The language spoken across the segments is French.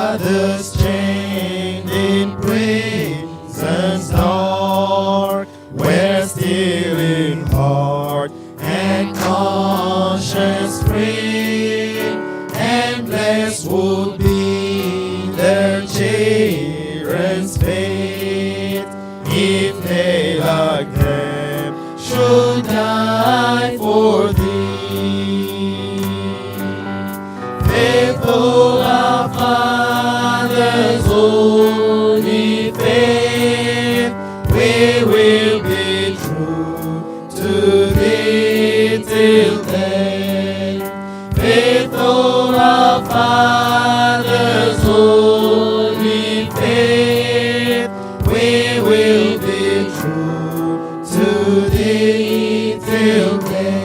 others chained in prisons dark, where still in heart and conscience free, and blessed would be their children's fate, if they like them should die for thee. Faithful our Father's holy faith, we will be true to thee till then. Faithful our Father's holy faith, we will be true to thee till then.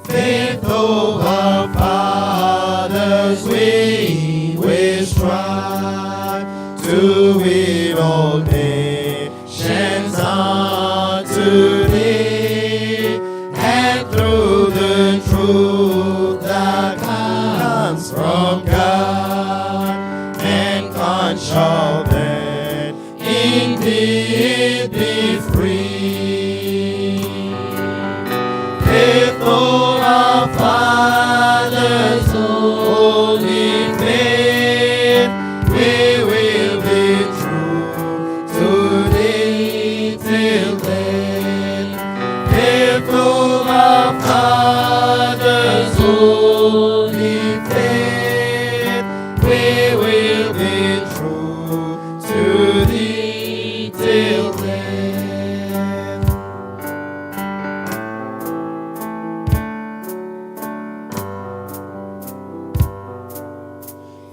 Faithful our fathers, we will strive to win all nations unto thee, and through the truth that comes from God, mankind shall then indeed be free. Faithful our Father's holy faith, we will be true to thee till then. Faithful our Father's holy faith, we will be true to thee till then.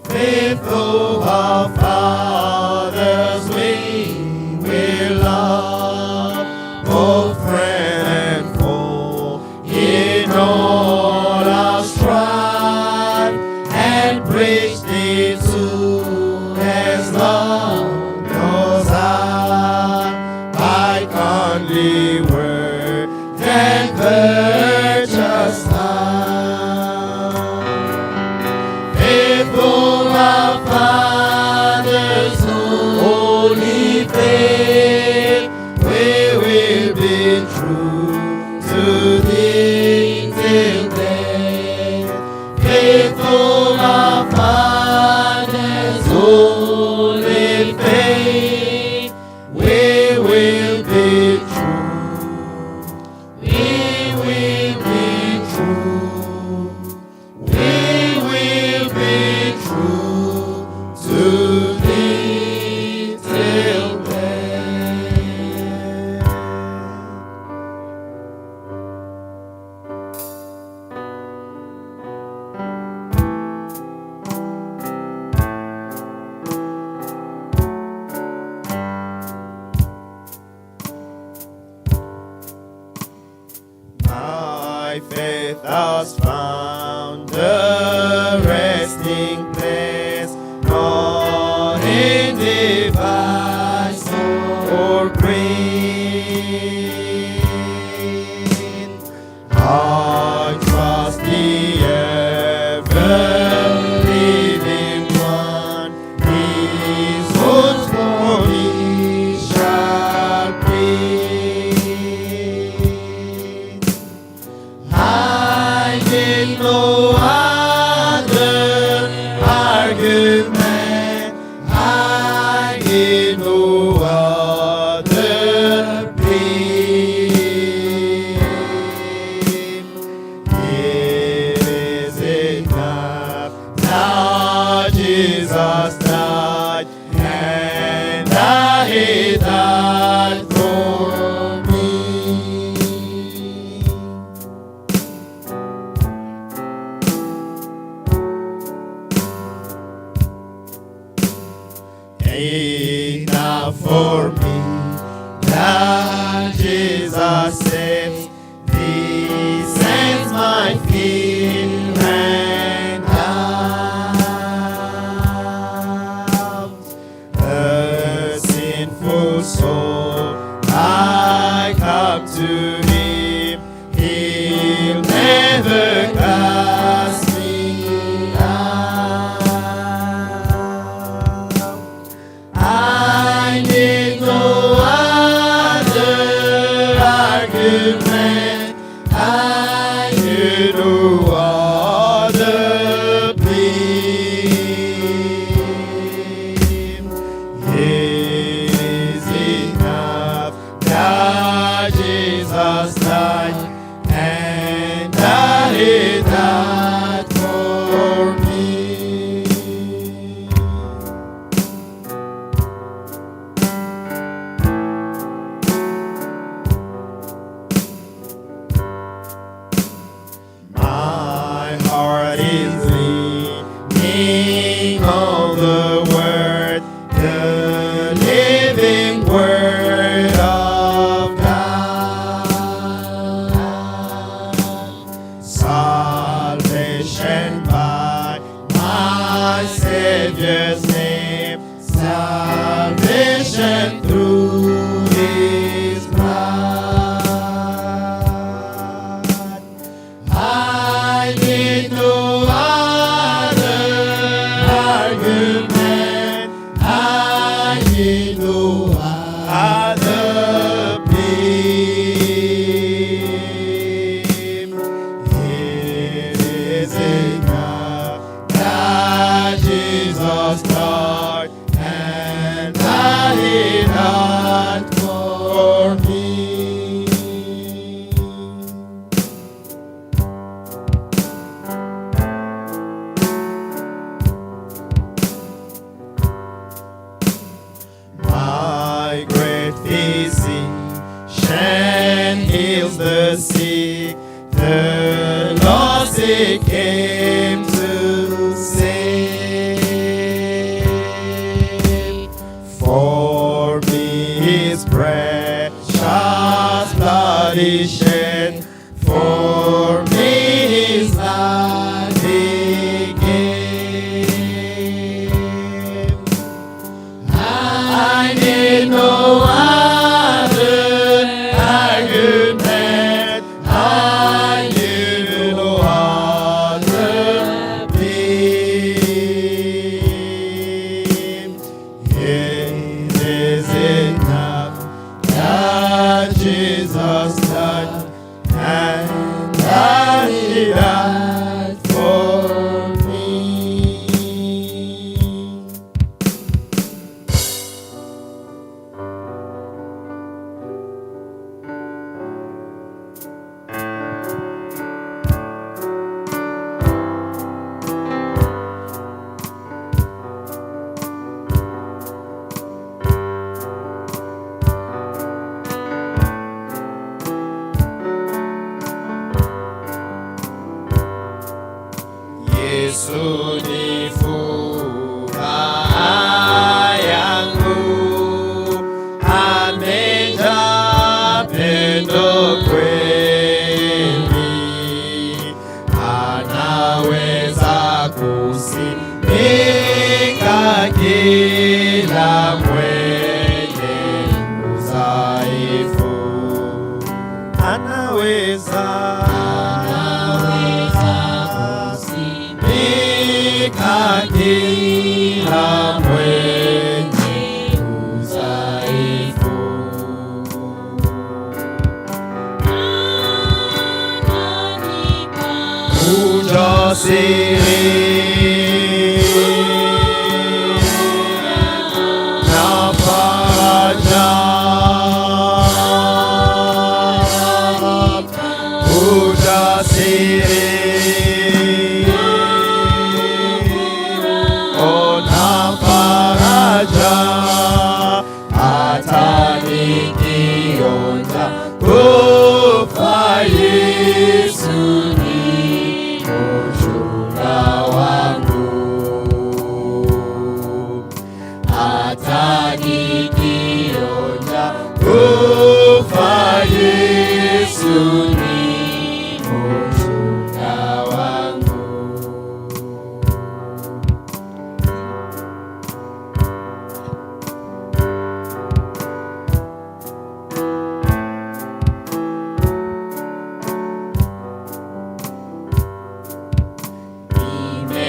Faithful our fathers, we will love, both friend and foe, in all our strife, and preach thee to as long as I, by kindly word and virtuous time. Faithful our Father's holy faith, we will be true to thee till then. Faithful our Father's holy faith, we will be true. We will be true. We will be true to thee till then. My faith has found a resting place, not in device or creed. I trust the ever-living one, his wounds for me shall breathe. I did no other argument, I did no other plea. It is enough that Jesus died, and that he died for me. Enough for me that Jesus saves, thee sends my fear and doubt. A sinful soul I come to argument, I hear no other plea. It is enough that Jesus died and that He died for me. My heart is leaning on the Word, the living Word of God. Salvation by my Savior's name, salvation through His blood. I need no other argument, I need no other plea. It is enough that Jesus died and that He died for me. My great physician heals the sick, the lost He came to save. For me His precious blood He shed, for me His life He gave. I need no other argument, I need no other plea. It is enough that Jesus died and that He died for me. Yesu ni furaha yangu, amejaa pendo kweli, anaweza kusimika kila mwenye udhaifu, anaweza kila mwenye udhaifu. Ujasiri na faraja, ujasiri ona faraja, hata nikionja kufa, Yesu ni mchunga wangu. Hata nikionja kufa, Yesu ni mchunga wangu.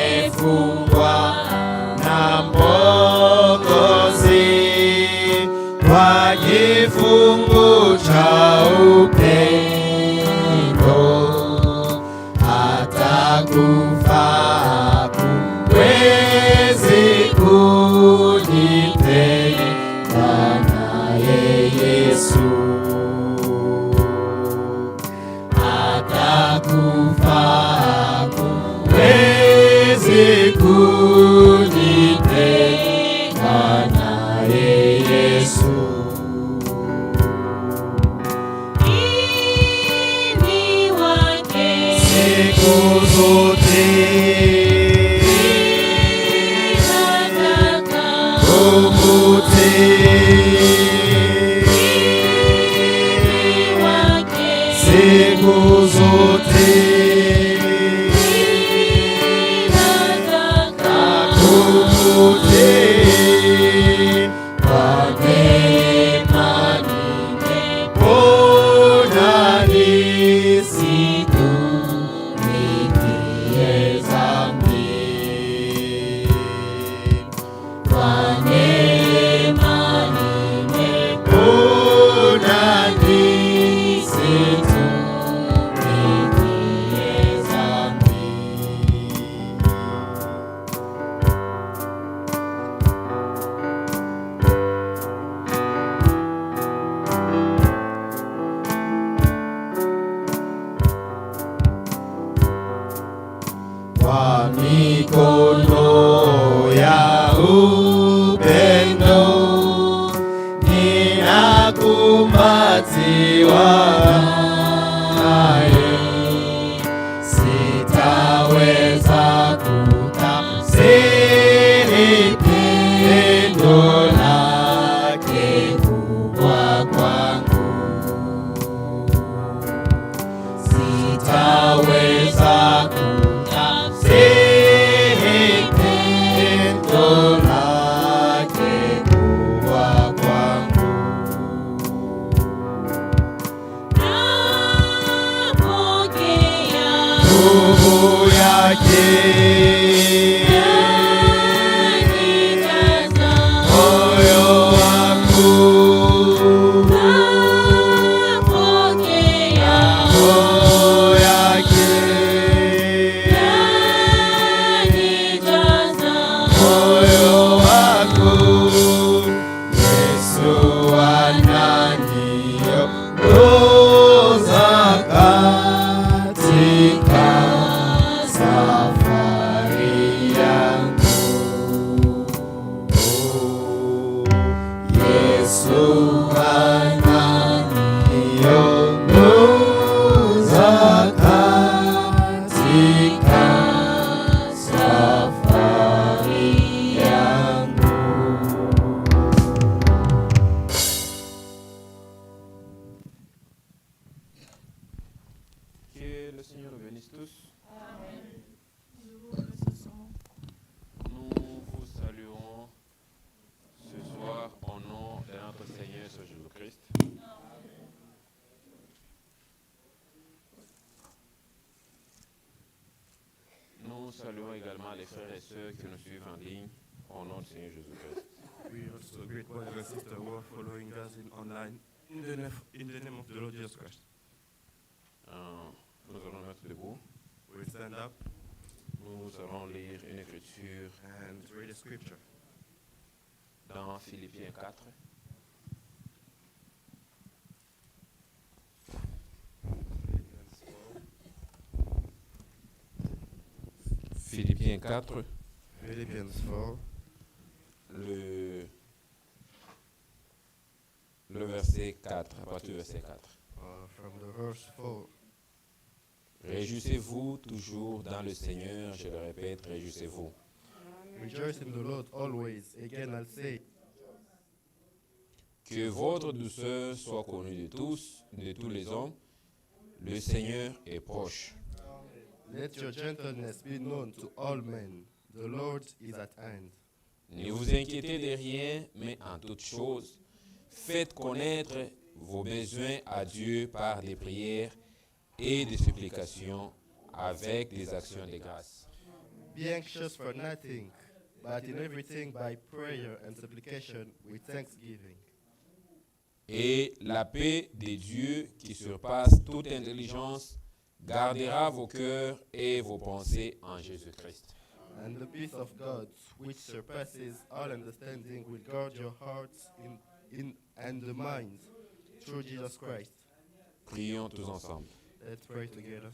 Nimefungwa na Mwokozi kwa kifungu cha upendo. kukumbatiwa naye, sitaweza kutafsiri pendo lake kubwa kwangu, sitaweza kutafsiri pendo lake kubwa kwangu. Nguvu yake moyo wangu, nguvu yake moyo wangu, Yesu ananiongoza katika safari yangu. Yesu ananiongoza katika safari yangu. Que le Seigneur nous bénisse tous. Nous vous saluons ce soir au nom de notre Seigneur Jésus-Christ. Nous saluons également les frères et sœurs qui nous suivent en ligne au nom du Seigneur Jésus-Christ. We also greet brothers and sisters who are following us online in the name of the Lord Jesus Christ. Nous allons mettre debout. We'll stand up Nous allons lire une écriture and read the scripture. dans Philippiens 4. Philippiens 4, Philippians 4, le verset 4, à partir du verset 4. from the verse 4. Réjouissez-vous toujours dans le Seigneur, je le répète, réjouissez-vous. Rejoice in the Lord always. Again, I'll say, Que votre douceur soit connue de tous les hommes. Le Seigneur est proche. let your gentleness be known to all men. The Lord is at hand. Ne vous inquiétez de rien, mais en toute chose, faites connaître vos besoins à Dieu par des prières et des supplications avec des actions de grâce. Be anxious for nothing, but in everything by prayer and supplication with thanksgiving. Et la paix de Dieu qui surpasse toute intelligence gardera vos cœurs et vos pensées en Jésus-Christ. And the peace of God, which surpasses all understanding, will guard your hearts and the minds through Jesus Christ. Prions tous ensemble. Let's pray together.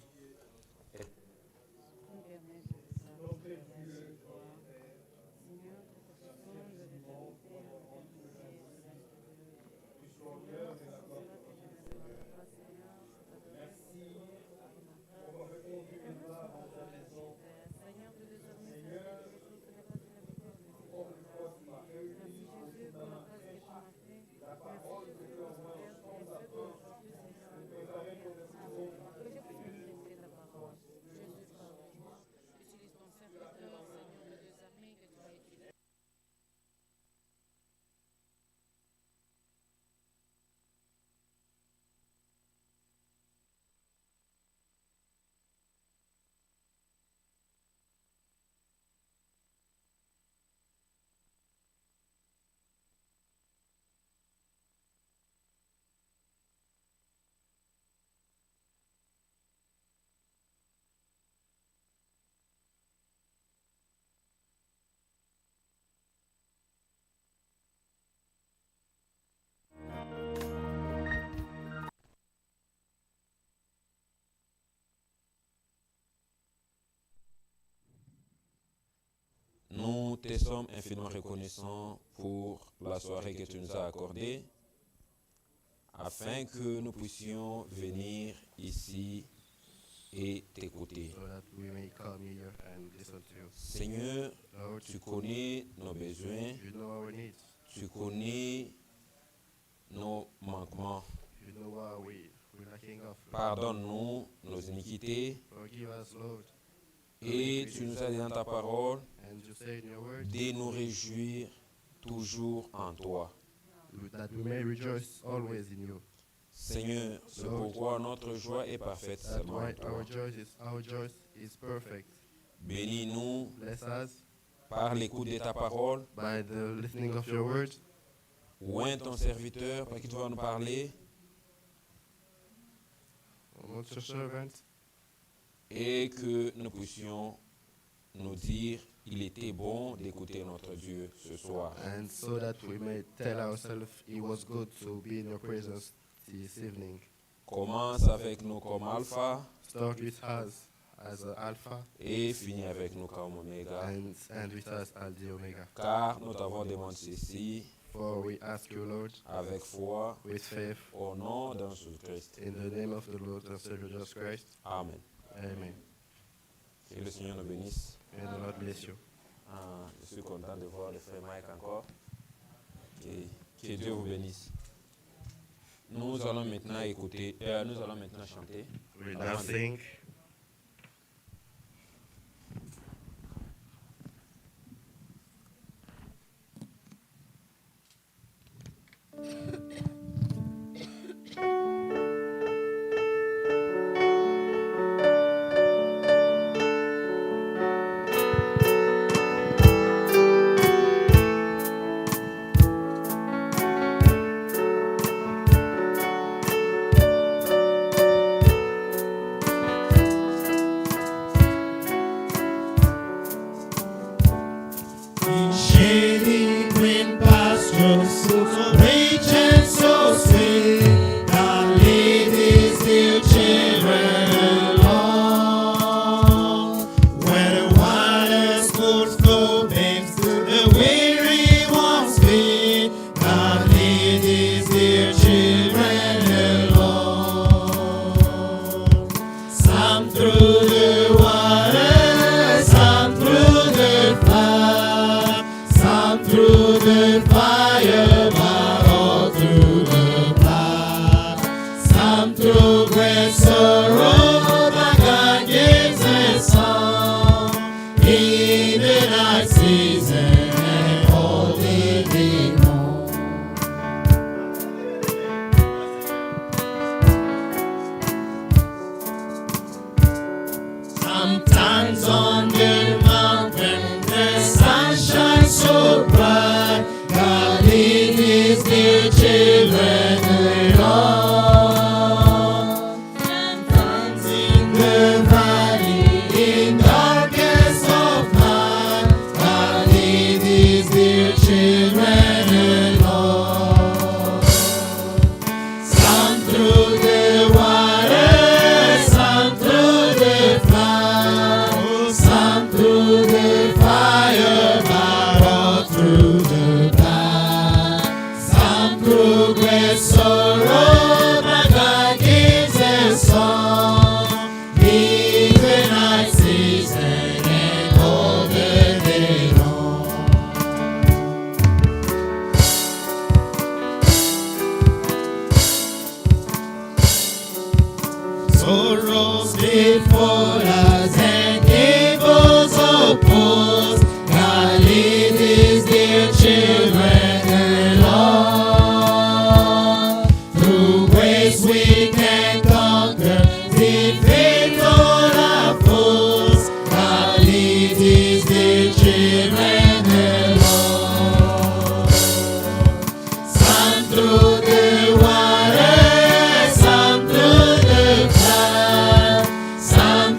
Nous te sommes infiniment reconnaissants pour la soirée que tu nous as accordée afin que nous puissions venir ici et t'écouter. so that we may come here and listen to you. Seigneur, Lord, tu connais nos besoins, you know our needs. tu connais nos manquements. You know what we're lacking of. Pardonne-nous nos iniquités Forgive us, Lord. et tu nous as dit dans ta parole And you say in your word de nous réjouir toujours en toi. that we may rejoice always in you. Seigneur, c'est pourquoi notre joie est parfaite That's seulement en why toi. our joy is perfect. Bénis-nous Bless us par l'écoute de ta parole. by the listening of your word. Oint ton serviteur par qui tu vas nous parler Amongst your servants, et que nous puissions nous dire il était bon d'écouter notre Dieu ce soir. and so that we may tell ourselves it was good to be in your presence this evening. Commence avec nous comme alpha Start with us as an alpha et finis avec nous comme oméga. and with us as the omega. Car nous t'avons demandé ceci For we ask you, Lord, avec foi with faith, au nom de Jésus-Christ. in the name of the Lord and Savior Jesus Christ. Amen. Amen. Que le Seigneur nous bénisse. May the Lord bless you. Je suis content de voir le frère Mike encore. Que Dieu vous bénisse. Nous allons maintenant écouter, nous allons maintenant chanter. We'll now sing. In shady green pastures, so rich and so sweet, God lead His dear children along. Where the waters could flow makes the weary ones free, God lead His dear children along. Some through the water, some through the flood, some through the fire, but all through the blood. Some through great sorrow, but God gives a song in the night season and all the day long. Sometimes on the mountain the sun shines so bright, God leads His dear children along. Sometimes in the valley, in darkness of night, God leads His dear children along. Some through the water, some through the flood, some through the fire, but all through the blood. Some through great sorrow, but God gives a song in the night season and all the day long. Sorrows before us and evils oppose, God leads His dear children along. Through ways we can conquer, defeat all our foes, God leads His dear children along. Some through the water, some through the flood, some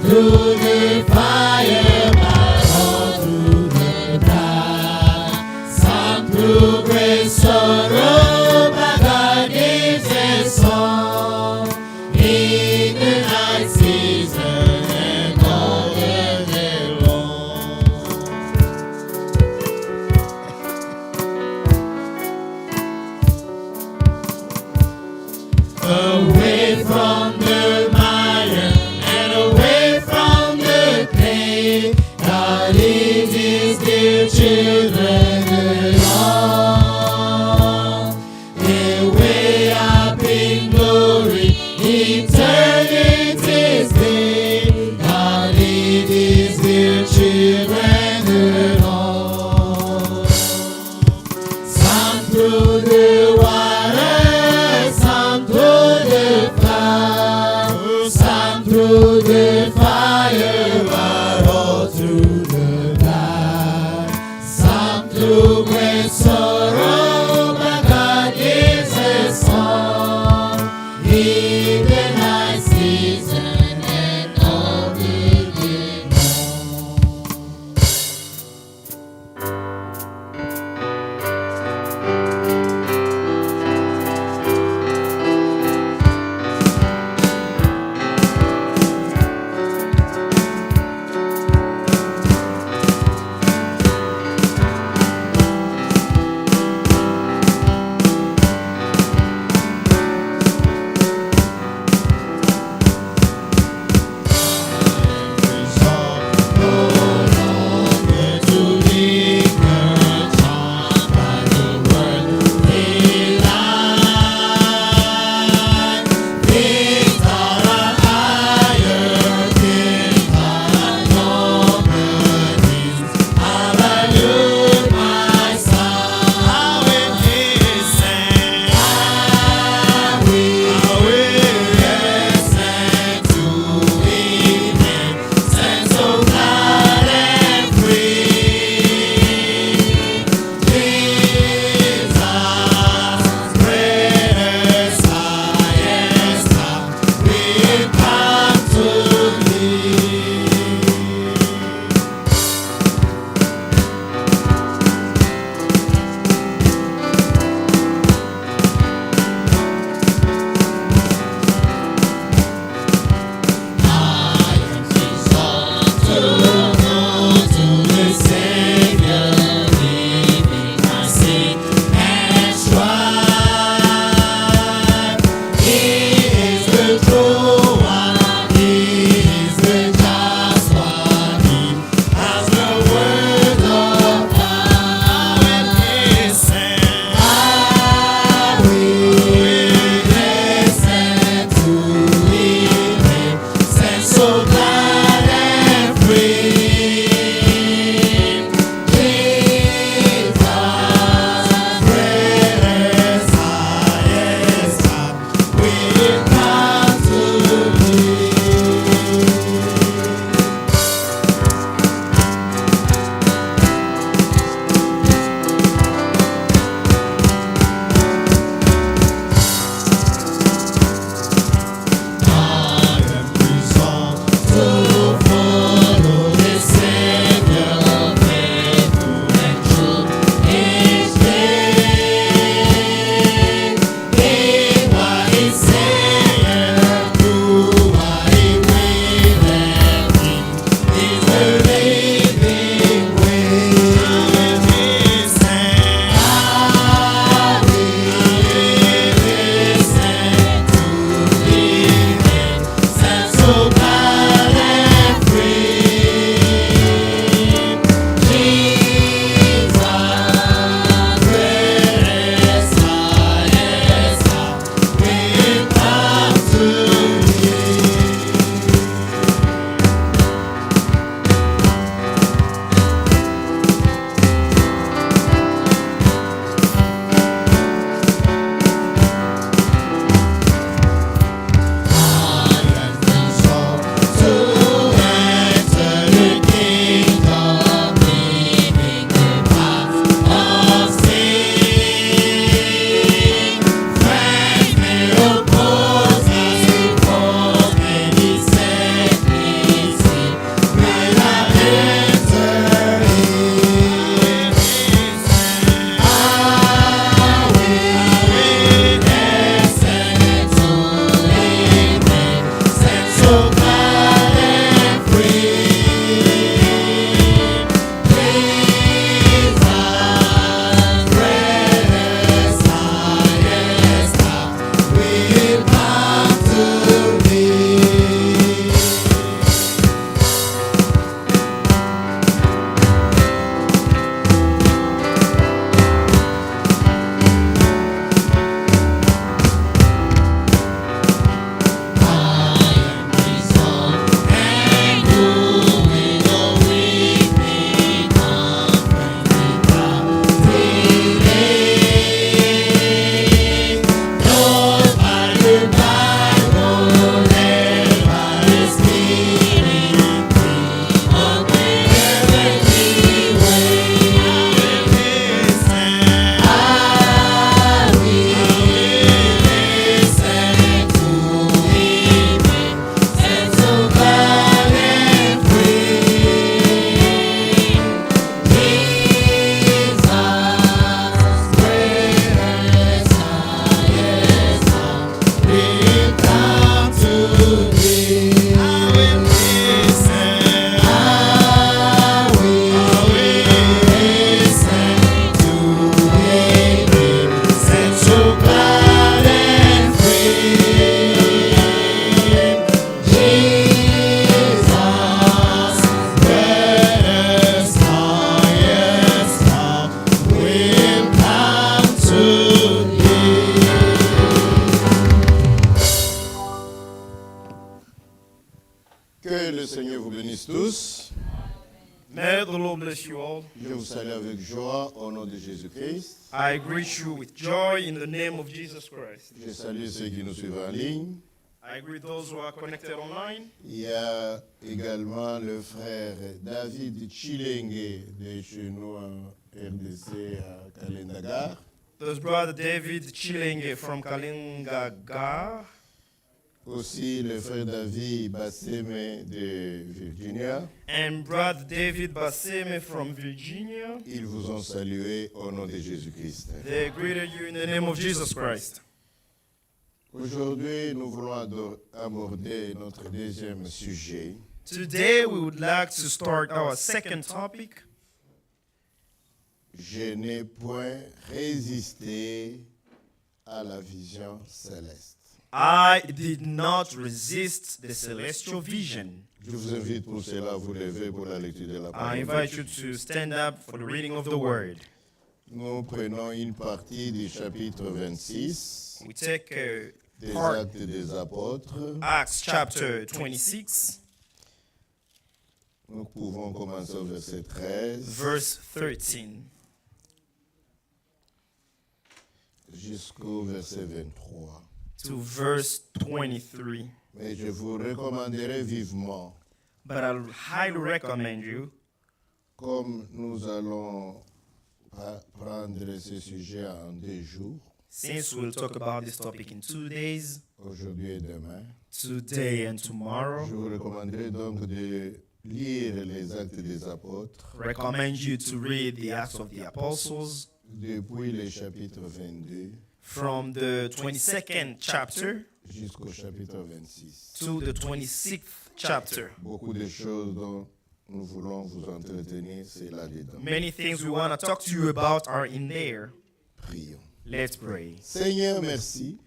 through the fire, but all through the night. Some through great sorrow, but God gives a song. In the night season and all the day long. Seigneur vous bénisse tous. May the Lord bless you all. Je vous salue avec joie au nom de Jésus-Christ. I greet you with joy in the name of Jesus Christ. Je salue ceux qui nous suivent en ligne. I greet those who are connected online. Il y a également le frère David Chilenge de chez nous en RDC à Kalendagar. There's Brother David Chilenge from Kalingagar. Aussi le frère David Basseme de Virginia. And Brother David Basseme from Virginia. Ils vous ont salué au nom de Jésus-Christ. They greeted you in the name of Jesus Christ. Aujourd'hui, nous voulons aborder notre deuxième sujet. Today we would like to start our second topic. Je n'ai point résisté à la vision céleste. I did not resist the celestial vision. Je vous invite pour cela à vous lever pour la lecture de la I parole. invite you to stand up for the reading of the word. Nous prenons une partie du chapitre 26 We take des part Actes des Apôtres. Acts chapter 26, Nous pouvons commencer au verset 13 verse 13, jusqu'au verset 23. to verse 23. Mais je vous recommanderai vivement, But I highly recommend you, comme nous allons prendre ce sujet en 2 jours, since we'll talk about this topic in 2 days, aujourd'hui et demain. today and tomorrow, Je vous recommanderai donc de lire les Actes des Apôtres recommend you to read the Acts of the Apostles depuis le chapitre 22 from the 22nd chapter jusqu'au chapitre 26. to the 26th chapter. Beaucoup de choses dont nous voulons vous entretenir, c'est là-dedans. Many things we want to talk to you about are in there. Prions. Let's pray. Seigneur, merci.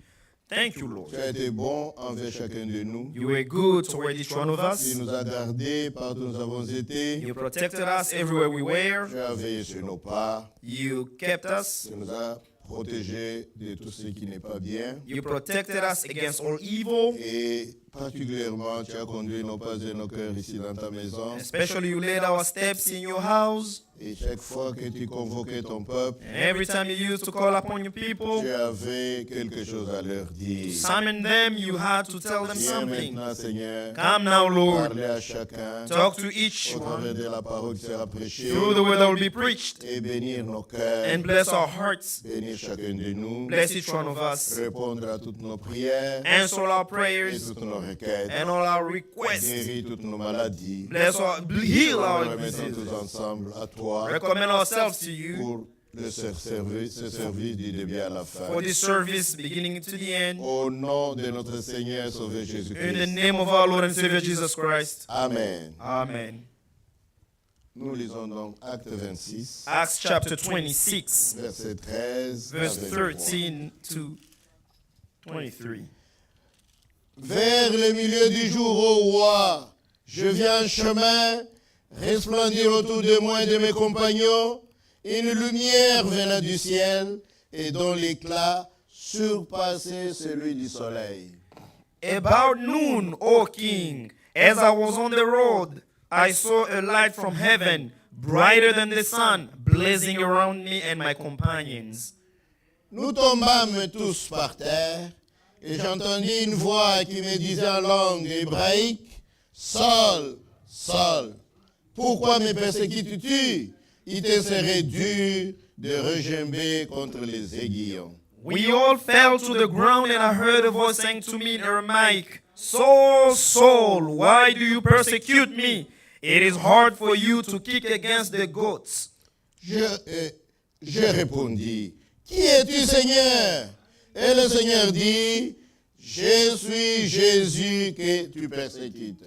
Thank you, Lord. Tu as été bon envers chacun de nous. You were good toward each one of Tu us. nous as gardés partout où nous avons été. You protected us everywhere we were. Tu as veillé sur nos pas. You kept us. Tu nous as protégés de tout ce qui n'est pas bien. You protected us against all evil. Et particulièrement, tu as conduit nos pas et nos cœurs ici dans ta maison. Especially you led our steps in your house. Et chaque fois que tu convoquais ton peuple, And every time you used to call upon your people, tu avais quelque chose à leur to dire. summon them, you had to tell them Viens something. maintenant, Seigneur, Come now, Lord. parler à chacun Talk to each au travers one de la parole qui sera prêchée through the word that will be preached. et bénir nos cœurs, And bless our hearts. bénir chacun de nous, Bless each one of us. répondre à toutes nos prières Answer all our et prayers toutes nos requêtes, and all our requests. guérir toutes nos maladies. Bless our, heal Nous our remettons diseases. tous ensemble à toi Recommend ourselves to you pour ce service du début à la fin. for this service beginning to the end. Au nom de notre Seigneur et Sauveur In the Jésus-Christ. name of our Lord and Savior Jesus Christ. Amen. Amen. Nous lisons donc Acte 26, Acts chapter 26, verset 13 à verse 23. 13 to 23. Vers le milieu du jour, ô roi, je viens en chemin, resplendir autour de moi et de mes compagnons, une lumière venant du ciel et dont l'éclat surpassait celui du soleil. About noon, O king, as I was on the road, I saw a light from heaven, brighter than the sun, blazing around me and my companions. Nous tombâmes tous par terre, et j'entendis une voix qui me disait en langue hébraïque, « Saul, Saul, pourquoi me persécutes-tu? Il te serait dur de regimber contre les aiguillons. » We all fell to the ground, and I heard a voice saying to me in Aramaic, Saul, Saul, why do you persecute me? It is hard for you to kick against the goats. Je répondis, « Qui es-tu, Seigneur? » Et le Seigneur dit, « Je suis Jésus que tu persécutes. »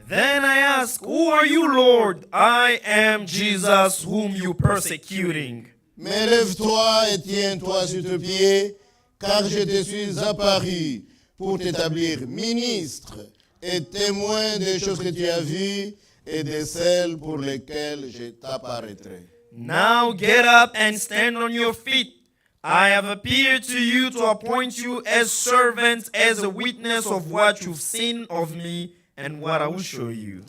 Then I asked, Who are you, Lord? I am Jesus whom you persecuting. Mais lève-toi et tiens-toi sur tes pieds, car je te suis apparu pour t'établir ministre et témoin des choses que tu as vues et de celles pour lesquelles je t'apparaîtrai. Now get up and stand on your feet. I have appeared to you to appoint you as servants, as a witness of what you've seen of me and what I will show you.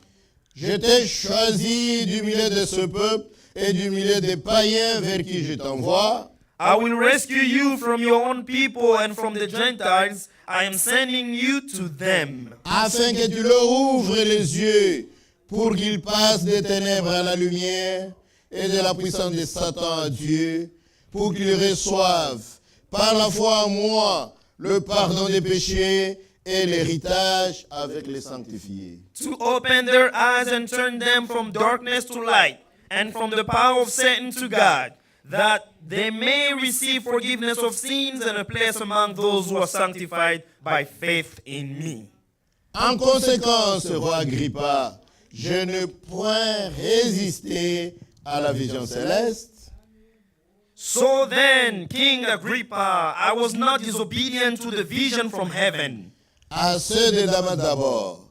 Je t'ai choisi du milieu de ce peuple et du milieu des païens vers qui je t'envoie, I will rescue you from your own people and from the Gentiles. I am sending you to them, afin que tu leur ouvres les yeux pour qu'ils passent des ténèbres à la lumière et de la puissance de Satan à Dieu, pour qu'ils reçoivent par la foi en moi le pardon des péchés et l'héritage avec les sanctifiés. to open their eyes and turn them from darkness to light and from the power of Satan to God, that they may receive forgiveness of sins and a place among those who are sanctified by faith in me. En conséquence, roi Agrippa, je ne point résister à la vision céleste. So then, King Agrippa, I was not disobedient to the vision from heaven. À ceux de Damas d'abord,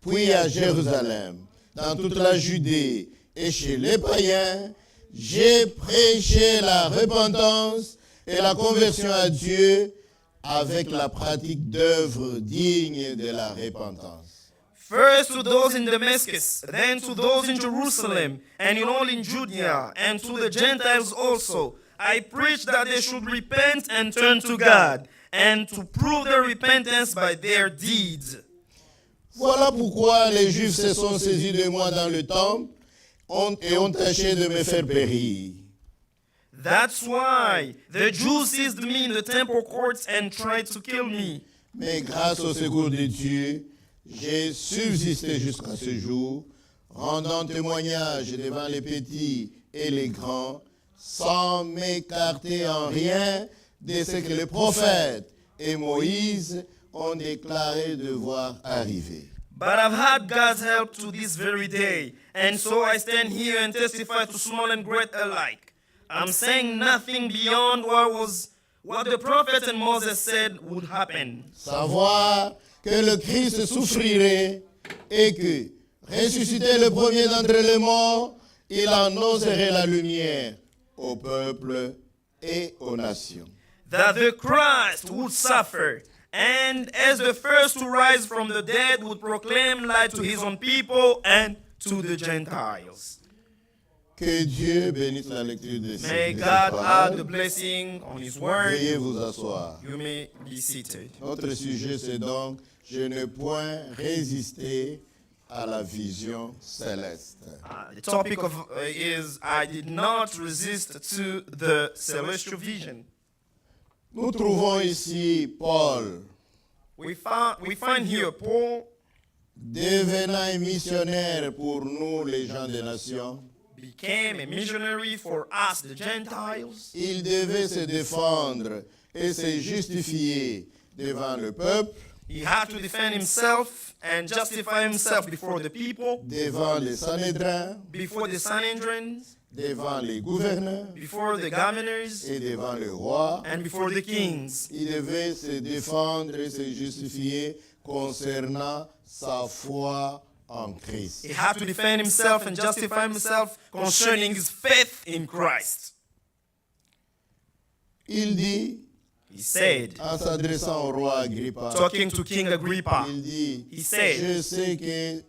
puis à Jérusalem, dans toute la Judée et chez les païens, j'ai prêché la repentance et la conversion à Dieu avec la pratique d'œuvres dignes de la repentance. First to those in Damascus, then to those in Jerusalem, and in all in Judea, and to the Gentiles also. I preached that they should repent and turn to God, and to prove their repentance by their deeds. Voilà pourquoi les Juifs se sont saisis de moi dans le temple et ont tâché de me faire périr. That's why the Jews seized me in the temple courts and tried to kill me. Mais grâce au secours de Dieu, j'ai subsisté jusqu'à ce jour, rendant témoignage devant les petits et les grands, sans m'écarter en rien de ce que les prophètes et Moïse ont déclaré devoir arriver. But I've had God's help to this very day, and so I stand here and testify to small and great alike. I'm saying nothing beyond what the prophet and Moses said would happen. Savoir que le Christ souffrirait et que, ressuscité le premier d'entre les morts, il annoncerait la lumière au peuple et aux nations. That the Christ would suffer, and as the first to rise from the dead would proclaim light to his own people and to the Gentiles. Que Dieu bénisse la lecture de May cette God add the parole. blessing on his word. Veuillez vous asseoir. You may be seated. Notre sujet, c'est donc « Je ne point résister à la vision céleste The topic is I did not resist to the celestial vision. ». Nous trouvons ici Paul, We find here Paul devenant un missionnaire pour nous, les gens des nations. became a missionary for us, the Gentiles. Il devait se défendre et se justifier devant le peuple, He had to defend himself and justify himself before the people, devant les Sanhédrins, before the Sanhedrin, devant les gouverneurs before the governors, et devant le roi. and before the kings. Il devait se défendre et se justifier concernant sa foi en Christ. He had to defend himself and justify himself concerning his faith in Christ. Il dit, He said, en s'adressant au roi Agrippa, talking to King Agrippa, il dit, He said, je sais que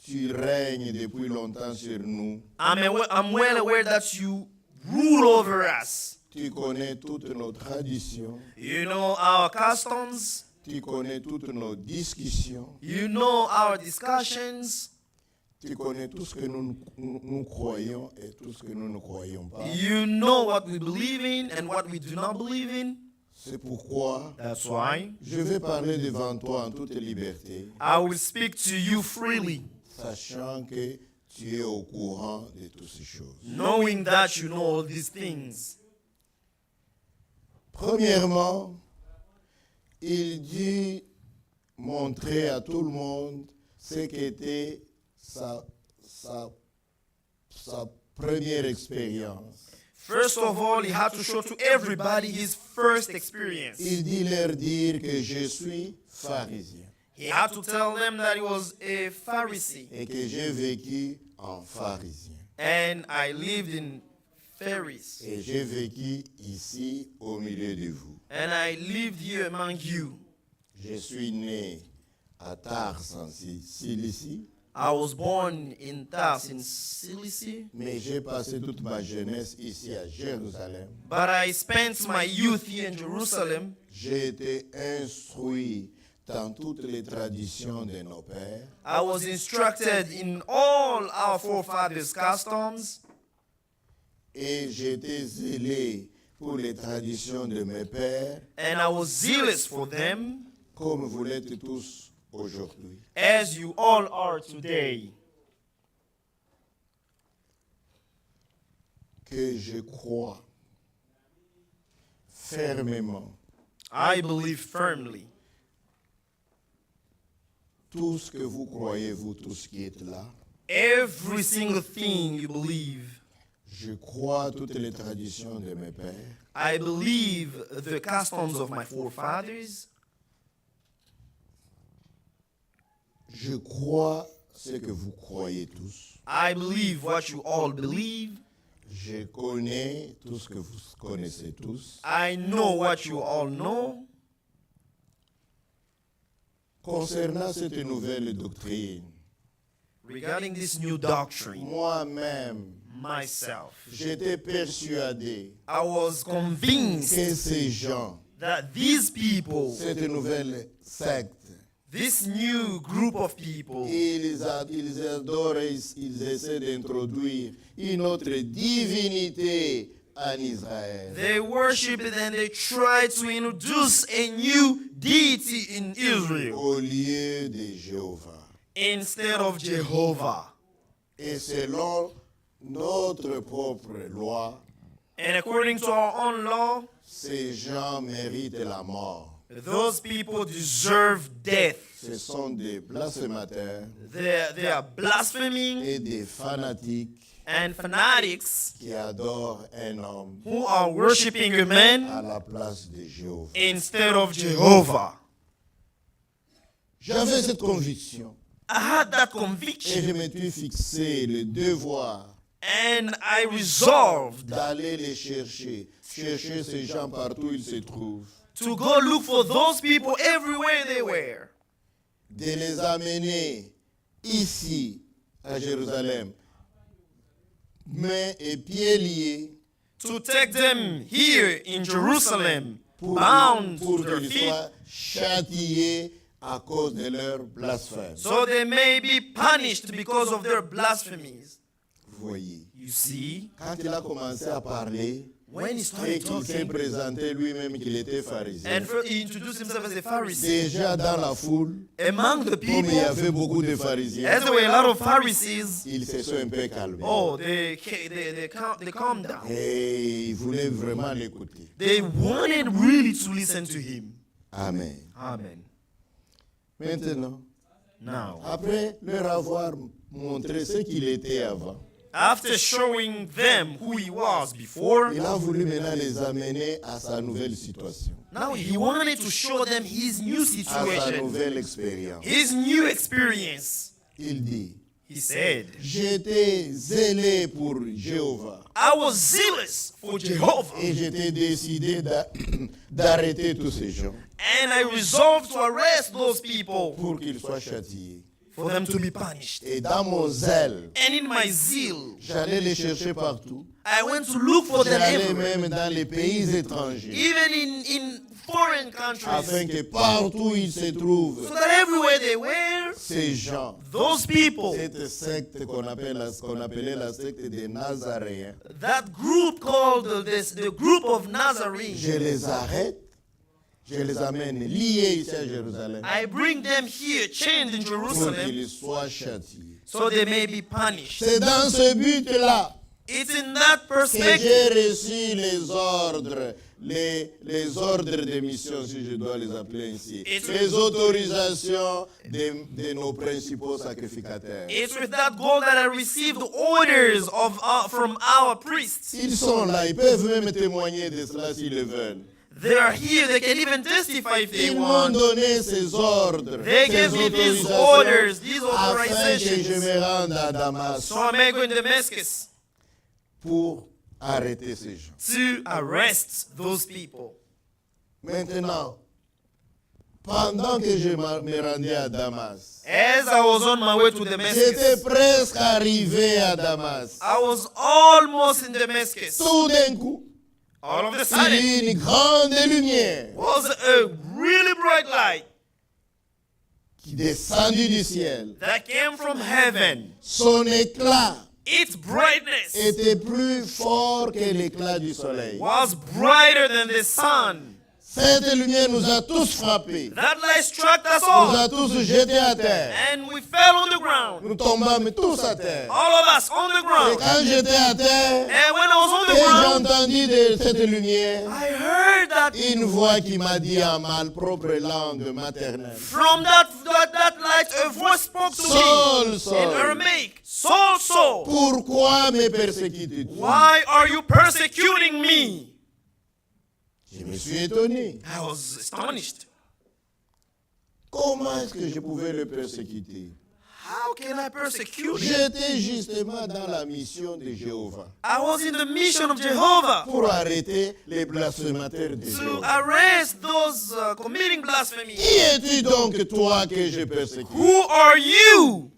tu règnes depuis longtemps sur nous. I'm well aware that you rule over us. Tu connais toutes nos traditions. You know our customs. Tu connais toutes nos discussions. You know our discussions. Tu connais tout ce que nous croyons et tout ce que nous ne croyons pas. You know what we believe in and what we do not believe in. C'est pourquoi That's why je vais parler devant toi en toute liberté, I will speak to you freely, sachant que tu es au courant de toutes ces choses. knowing that you know all these things. Premièrement, il dit montrer à tout le monde ce qu'était sa première expérience. First of all, he had to show to everybody his first experience. Il dit leur dire que je suis pharisien He had to tell them that he was a Pharisee et que j'ai vécu en pharisien. and I lived in Pharisees Et j'ai vécu ici au milieu de vous. and I lived here among you. Je suis né à Tars en Cilicie. I was born in Tars in Cilicia, mais j'ai passé toute ma jeunesse ici à Jérusalem. but I spent my youth here in Jerusalem. J'ai été instruit dans toutes les traditions de nos pères. I was instructed in all our forefathers' customs, Et j'étais zélé pour les traditions de mes pères, and I was zealous for them, comme vous l'êtes tous aujourd'hui. as you all are today. Que je crois fermement I believe firmly. tout ce que vous croyez, vous tous qui êtes là. Every single thing you believe. Je crois toutes les traditions de mes pères. I believe the customs of my forefathers. Je crois ce que vous croyez tous. I believe what you all believe. Je connais tout ce que vous connaissez tous. I know what you all know. Concernant cette nouvelle doctrine, Regarding this new doctrine, moi-même, myself, j'étais persuadé I was convinced que ces gens, that these people, cette nouvelle secte, this new group of people, ils adorent, ils essaient d'introduire une autre divinité en Israël. they worship it and they try to introduce a new deity in Israel Au lieu de Jéhovah. instead of Jehovah. Et selon notre propre loi, And according to our own law, ces gens méritent la mort. those people deserve death. Ce sont des blasphémateurs They are blaspheming et des fanatiques and fanatics qui adorent un homme who are worshiping a à man la place de Jéhovah. instead of Jehovah. J'avais cette conviction I had that et conviction je me suis fixé le devoir and I resolved d'aller les chercher ces gens partout où ils se trouvent, to go look for those people everywhere they were, de les amener ici à Jérusalem, mains et pieds liés, to take them here in Jerusalem, pour bound to their qu'ils feet, soient châtiés à cause de leur blasphème. so they may be punished because of their blasphemies. Vous voyez, You see, quand il a commencé à parler when he et started qu'il s'est talking, présenté lui-même qu'il était pharisien, and he introduced himself as a Pharisee, déjà dans la foule, among the comme il y people, avait beaucoup de pharisiens, as there were a lot of Pharisees, ils se sont un peu calmés. oh, they calmed down. Et ils voulaient vraiment l'écouter. They wanted really to listen to him. Amen. Amen. Maintenant, Now, après leur avoir montré ce qu'il était avant, after showing them who he was before, il a voulu maintenant les amener à sa nouvelle situation, now he wanted to show them his new à sa situation, nouvelle expérience. his new experience. Il dit, He said, j'étais zélé pour Jéhovah I was zealous for Jehovah, et j'étais décidé d'arrêter tous ces gens and I resolved to arrest those people pour qu'ils soient châtiés. for them to be punished. Et dans mon zèle, And in my zeal, j'allais les chercher partout. I went to look for them J'allais everywhere, même dans les pays étrangers, even in foreign countries, afin que partout où ils se trouvent, so that everywhere they were, ces gens, those people, cette secte qu'on appelait la secte des Nazaréens, that group called the group of Nazarenes, je les arrête, je les amène liés ici à Jérusalem I bring them here, chained in pour Jerusalem, qu'ils soient châtiés. so they may be punished. C'est dans ce but-là It's in that que perspective j'ai reçu les ordres, les ordres de mission, si je dois les appeler ainsi, les autorisations de nos principaux sacrificateurs. it's with that goal that I received orders from our priests. Ils sont là, ils peuvent même témoigner de cela s'ils le veulent. They are here, they can even testify if they Ils m'ont want. donné ces ordres, They ces gave me these autorisations, orders, these afin que je authorizations. me rende à Damas So I may go in Damascus pour arrêter ces gens. to arrest those people. Maintenant, Pendant que je me rendais à Damas, As I was on my way to j'étais Damascus, presque arrivé à Damas. I was almost in Damascus. Tout d'un coup, All of a il y sudden, eut une grande lumière was a really bright light qui descendit du ciel. that came from heaven. Son éclat Its brightness était plus fort que l'éclat du soleil. was brighter than the sun. Cette lumière nous a tous frappés, That light struck us nous a all, tous jetés à terre. and we fell on the ground. Nous tombâmes tous à terre. All of us on the Et ground. quand j'étais à terre, And when I was on et the ground, j'entendis de cette lumière I heard that une voix qui m'a dit en ma propre langue maternelle: from that light, a voice spoke to Saul, me in Saul, Aramaic. Saul, Saul, pourquoi me persécutes-tu? why are you persecuting me? Je me suis étonné. I was astonished. Comment est-ce que je pouvais le persécuter? How can I persecute him? J'étais justement dans la mission de Jéhovah I was in the mission of Jehovah pour arrêter les blasphémateurs de to Jéhovah. arrest those committing blasphemy. Qui es-tu donc, toi, que je persécute? Who are you?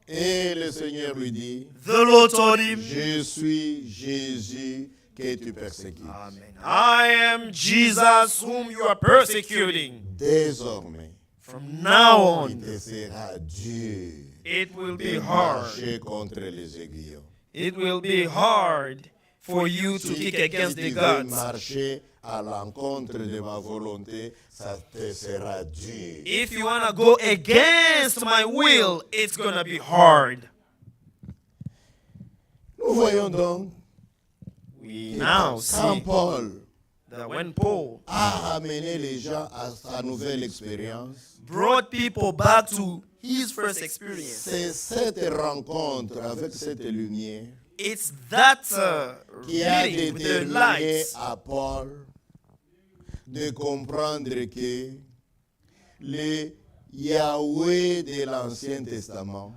Et le Seigneur lui dit: The Lord told him, Je suis Jésus que tu persécutes. Amen. I am Jesus whom you are persecuting. Désormais, From now il on, te sera dur it will be de hard. marcher contre les aiguillons. It will be hard for you to Si kick tu against the veux gods. marcher à l'encontre de ma volonté, ça te sera dur. If you want to go against my will, it's going to be hard. Nous voyons donc We que now quand see Paul that when Paul a amené les gens à sa nouvelle expérience, brought people back to his first experience, c'est cette rencontre avec cette lumière it's that qui a meeting with the déterminé lights à Paul de comprendre que le Yahweh de l'Ancien Testament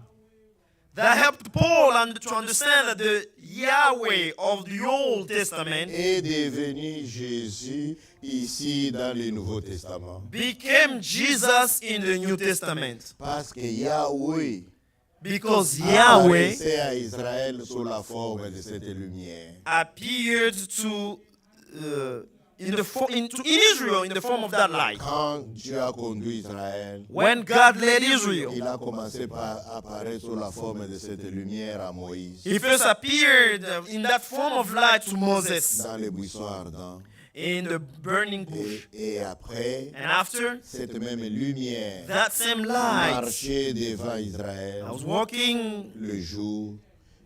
that helped Paul to understand that the Yahweh of the Old Testament est devenu Jésus ici dans le Nouveau Testament. became Jesus in the New Testament. Parce que Yahweh Because Yahweh apparaissait à Israël sous la forme de cette lumière. appeared in Israel in the form of that light. Quand Dieu a conduit Israël, When God led Israel, il a commencé par apparaître sous la forme de cette lumière à Moïse he first appeared in that form of light to Moses dans les buissons ardents. in the burning bush. Et après, And after, cette même lumière that same light, marchait devant Israël I was walking le jour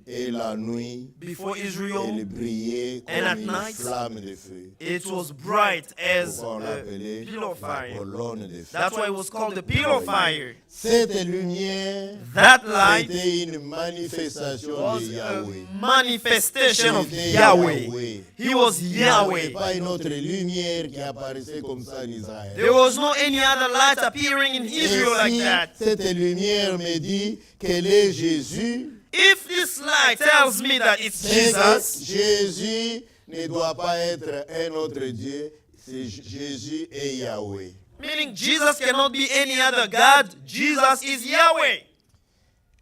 et la nuit. before Elle Israel. brillait And at comme une night, flamme de feu. It was bright as Pourquoi on a l'appelait pillar of la fire. colonne de feu. That's why it was called the pillar of fire. Cette lumière That light était une manifestation was de a Yahweh. manifestation of C'était Yahweh. He was Il n'y avait Yahweh. pas une autre lumière qui apparaissait comme ça en Israël. There was no any other light appearing in Et Israel like si that. cette lumière me dit qu'elle est Jésus, If this light tells me that it's c'est que Jesus, Jésus ne doit pas être un autre Dieu. C'est Jésus et Yahweh. meaning Jesus cannot be any other God, Jesus is Yahweh.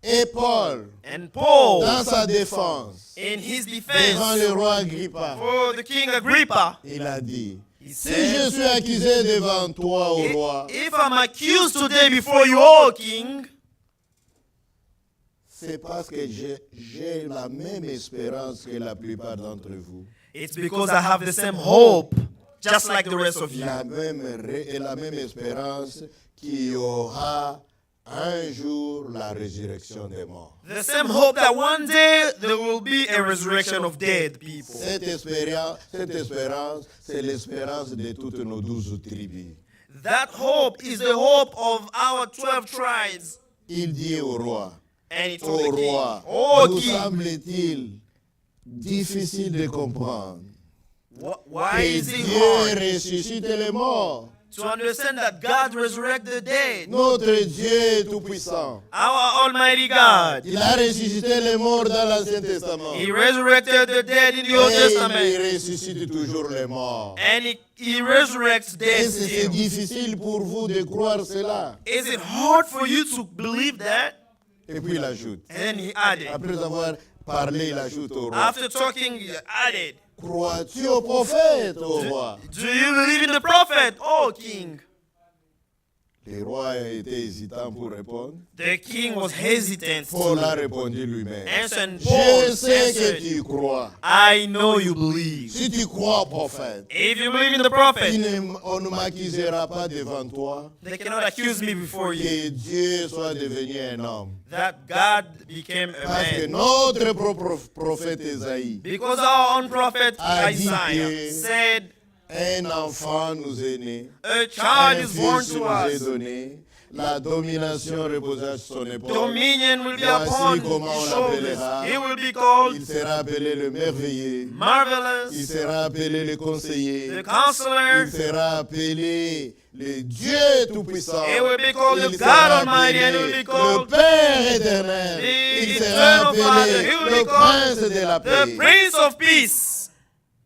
Et Paul, And Paul, dans sa défense, in his devant defense le roi Agrippa, for the King Agrippa, il a dit: he si je said, suis accusé devant toi, ô roi, if I'm accused today before you, O King, c'est parce que j'ai la même espérance que la plupart d'entre vous. it's because I have the same hope, just like the rest of you. La même espérance qu'il y aura un jour la résurrection des morts. The same hope that one day there will be a resurrection of dead people. Cette espérance, c'est l'espérance de toutes nos 12 tribus. That hope is the hope of our 12 tribes. Il dit au roi: And he Ô told the king, roi, "Oh nous king, semble-t-il difficile de comprendre why que is it Dieu hard ressuscite les morts to understand that God resurrected the dead. Notre Dieu tout-puissant. Our Almighty God. Il a ressuscité les morts dans l'Ancien Testament. He resurrected the dead in the Old Et il Testament. ressuscite toujours les morts. And he resurrects dead Est-ce que c'est still. difficile pour vous de croire cela? Is it hard for you to believe that? Et puis il ajoute. And then he added. Après avoir parlé, il ajoute au roi. After talking, he added. Crois-tu au prophète, au roi? Do you believe in the prophet, oh king? Le roi était hésitant pour répondre. The king was hesitant Paul to a répondu lui-même. answer, and Paul Je sais que answered, tu crois. I know you believe. Si tu crois au prophète, If you believe in the prophet, on ne m'accusera pas devant toi they cannot accuse me before you que Dieu soit devenu un homme. that God became a Parce que man. notre propre prophète Ésaïe, Because our own prophet a dit Isaiah que said, un enfant nous est né, a child un is born fils to nous est us. donné, la domination reposera sur son épaule. Dominion will be Voici upon comment on his shoulders. l'appellera. He will be called Il sera appelé le merveilleux, il Marvelous, sera appelé le conseiller, the Counselor. il sera appelé le Dieu Tout-Puissant, He will be called the il God sera Almighty, and he will appelé be called le Père éternel, the il sera Eternal Father. appelé He will le be called Prince de la the paix. Prince of Peace.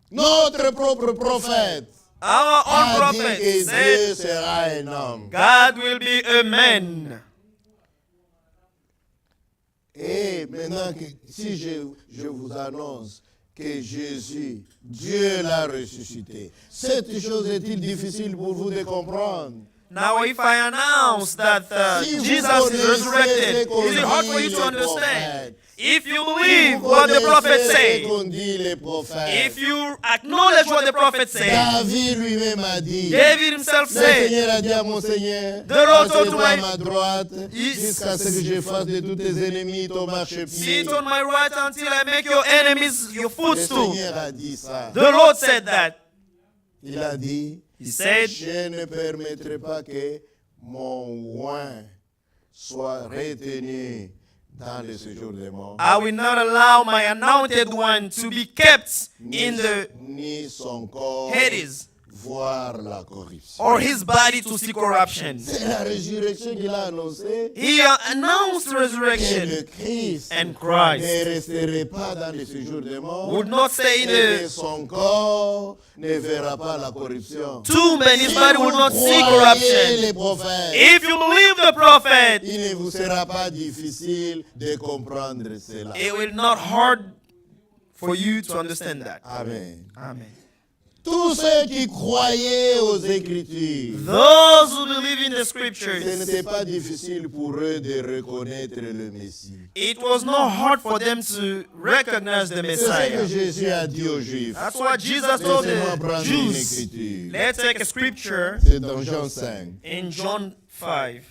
Notre propre prophète Our own a dit prophet que said, Dieu sera un homme. God will be a man. Et maintenant, si je vous annonce que Jésus, Dieu l'a ressuscité, cette chose est-il difficile pour vous de comprendre? Now, if I announce that Si vous Jesus is connaissez resurrected, ce qu'on is it hard dit for you to les understand? prophètes, If you si believe vous what the prophets connaissez say, ce qu'on dit les prophètes, if you acknowledge what the prophets say, David lui-même a dit, David himself le said, Seigneur a dit à mon Seigneur, The Lord told assieds-toi à my- ma droite, He- jusqu'à ce que je fasse de tous tes ennemis ton marchepied. sit on my right until I make your enemies your Le footstool. Seigneur a dit ça. The Lord said that. Il a dit, He said, je ne permettrai pas que mon oint soit retenu dans le séjour des morts, I will not allow my anointed one to be kept in the ni son corps Hades, voir la corruption. or his body to see corruption. C'est la résurrection qu'il a annoncée. He announced Que le resurrection, Christ and Christ ne resterait pas dans le séjour des morts would not stay in et que the son corps ne verra pas la corruption. tomb, and his Si body vous would not see croyez corruption. les prophètes, If you believe the prophet, il ne vous sera pas difficile de comprendre cela. it will not hard for you to understand that. Amen. Amen. Tous ceux qui croyaient aux Écritures, Those who believe in the ce scriptures, n'était pas difficile pour eux de reconnaître le Messie. it was not hard for them to recognize the C'est ce que Messiah. Jésus a dit aux Juifs. That's what Jesus told Laissez-moi the prendre une Jews. écriture. Let's take a scripture C'est dans Jean 5. in John 5.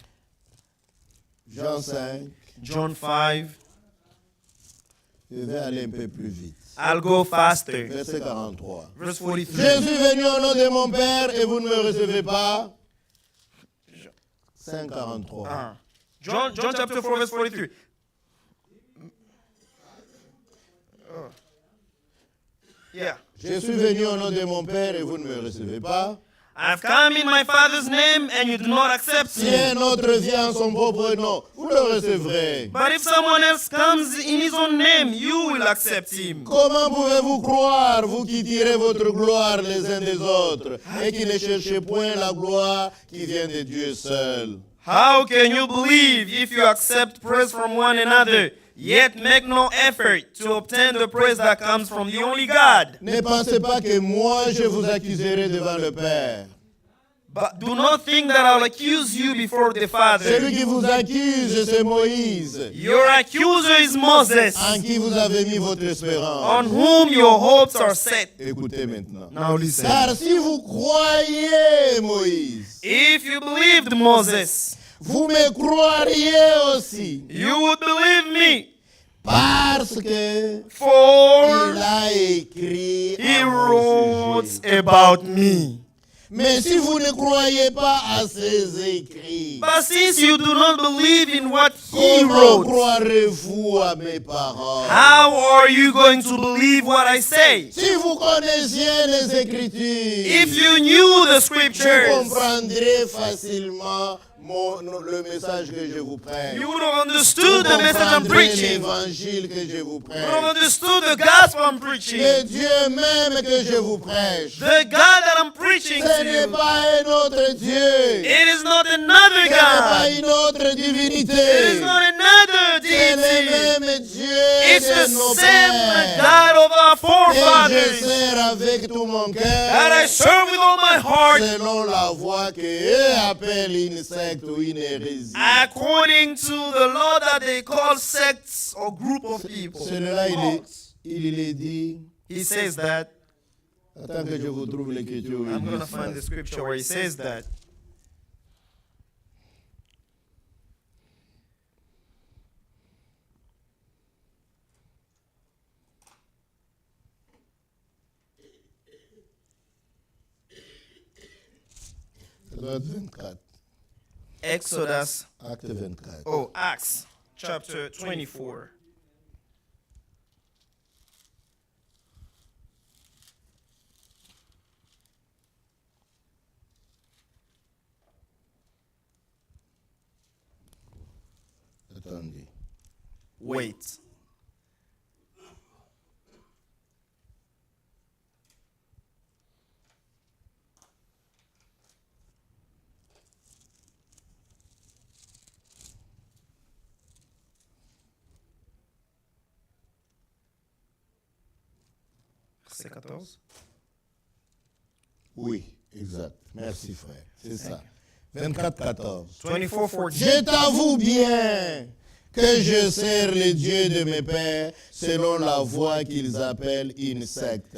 Jean 5. John 5. Je vais aller un peu plus vite. I'll go faster. Verset 43. Verse 43. Je suis venu au nom de mon Père et vous ne me recevez pas. 5, 43. John chapter 4, verse 43. Yeah. Je suis venu au nom de mon Père et vous ne me recevez pas. I've come in my Father's name and you do not accept Si me. un autre vient en son propre nom, vous le recevrez. But if someone else comes in his own name, you will accept him. Comment pouvez-vous croire, vous qui tirez votre gloire les uns des autres, et qui ne cherchez point la gloire qui vient de Dieu seul? How can you believe if you accept praise from one another, yet make no effort to obtain the praise that comes from the only God? Ne pensez pas que moi je vous accuserai devant le Père. But do not think that I'll accuse you before the Father. Celui qui vous accuse, c'est Moïse, Your accuser is Moses, en qui vous avez mis votre on espérance. whom your hopes are set. Écoutez maintenant. Now listen. Car si vous croyez Moïse, If you believed Moses, vous me croiriez aussi, you would believe me, parce que for il a écrit he à mon wrote sujet. about me. Mais si vous ne croyez pas à ces écrits, But since you do not believe in what he Comment wrote. croirez-vous à mes paroles? How are you going to believe what I say? Si vous connaissiez les Écritures, If you knew the vous scriptures, comprendrez facilement le message que je vous prêche. you would have Vous understood the message I'm comprendrez preaching. l'évangile que je vous You would have prêche. understood the gospel I'm preaching. Le Dieu même que je vous prêche. The God that I'm preaching Ce to n'est you. pas un autre Dieu. It is not another Ce n'est pas God. une autre It divinité. is not another C'est le deity. même Dieu It's the de nos same pères. God of our Et je forefathers sers avec tout mon that I cœur, serve with all my heart, selon la voie que eux appellent une secte ou une hérésie. according to the law that they call sects or group of people. Celui-là, il est dit. He says that. Attends que je vous trouve l'écriture. où il I'm dit going to ça. find the scripture where he says that. Ça doit être 24. Exodus, Acte 24. oh, Acts chapter 24. Attendez. Wait. Verset 14. Oui, exact. Merci, frère. C'est ça. 24, 14. 24:14. Je t'avoue bien que je sers les dieux de mes pères selon la voie qu'ils appellent une secte.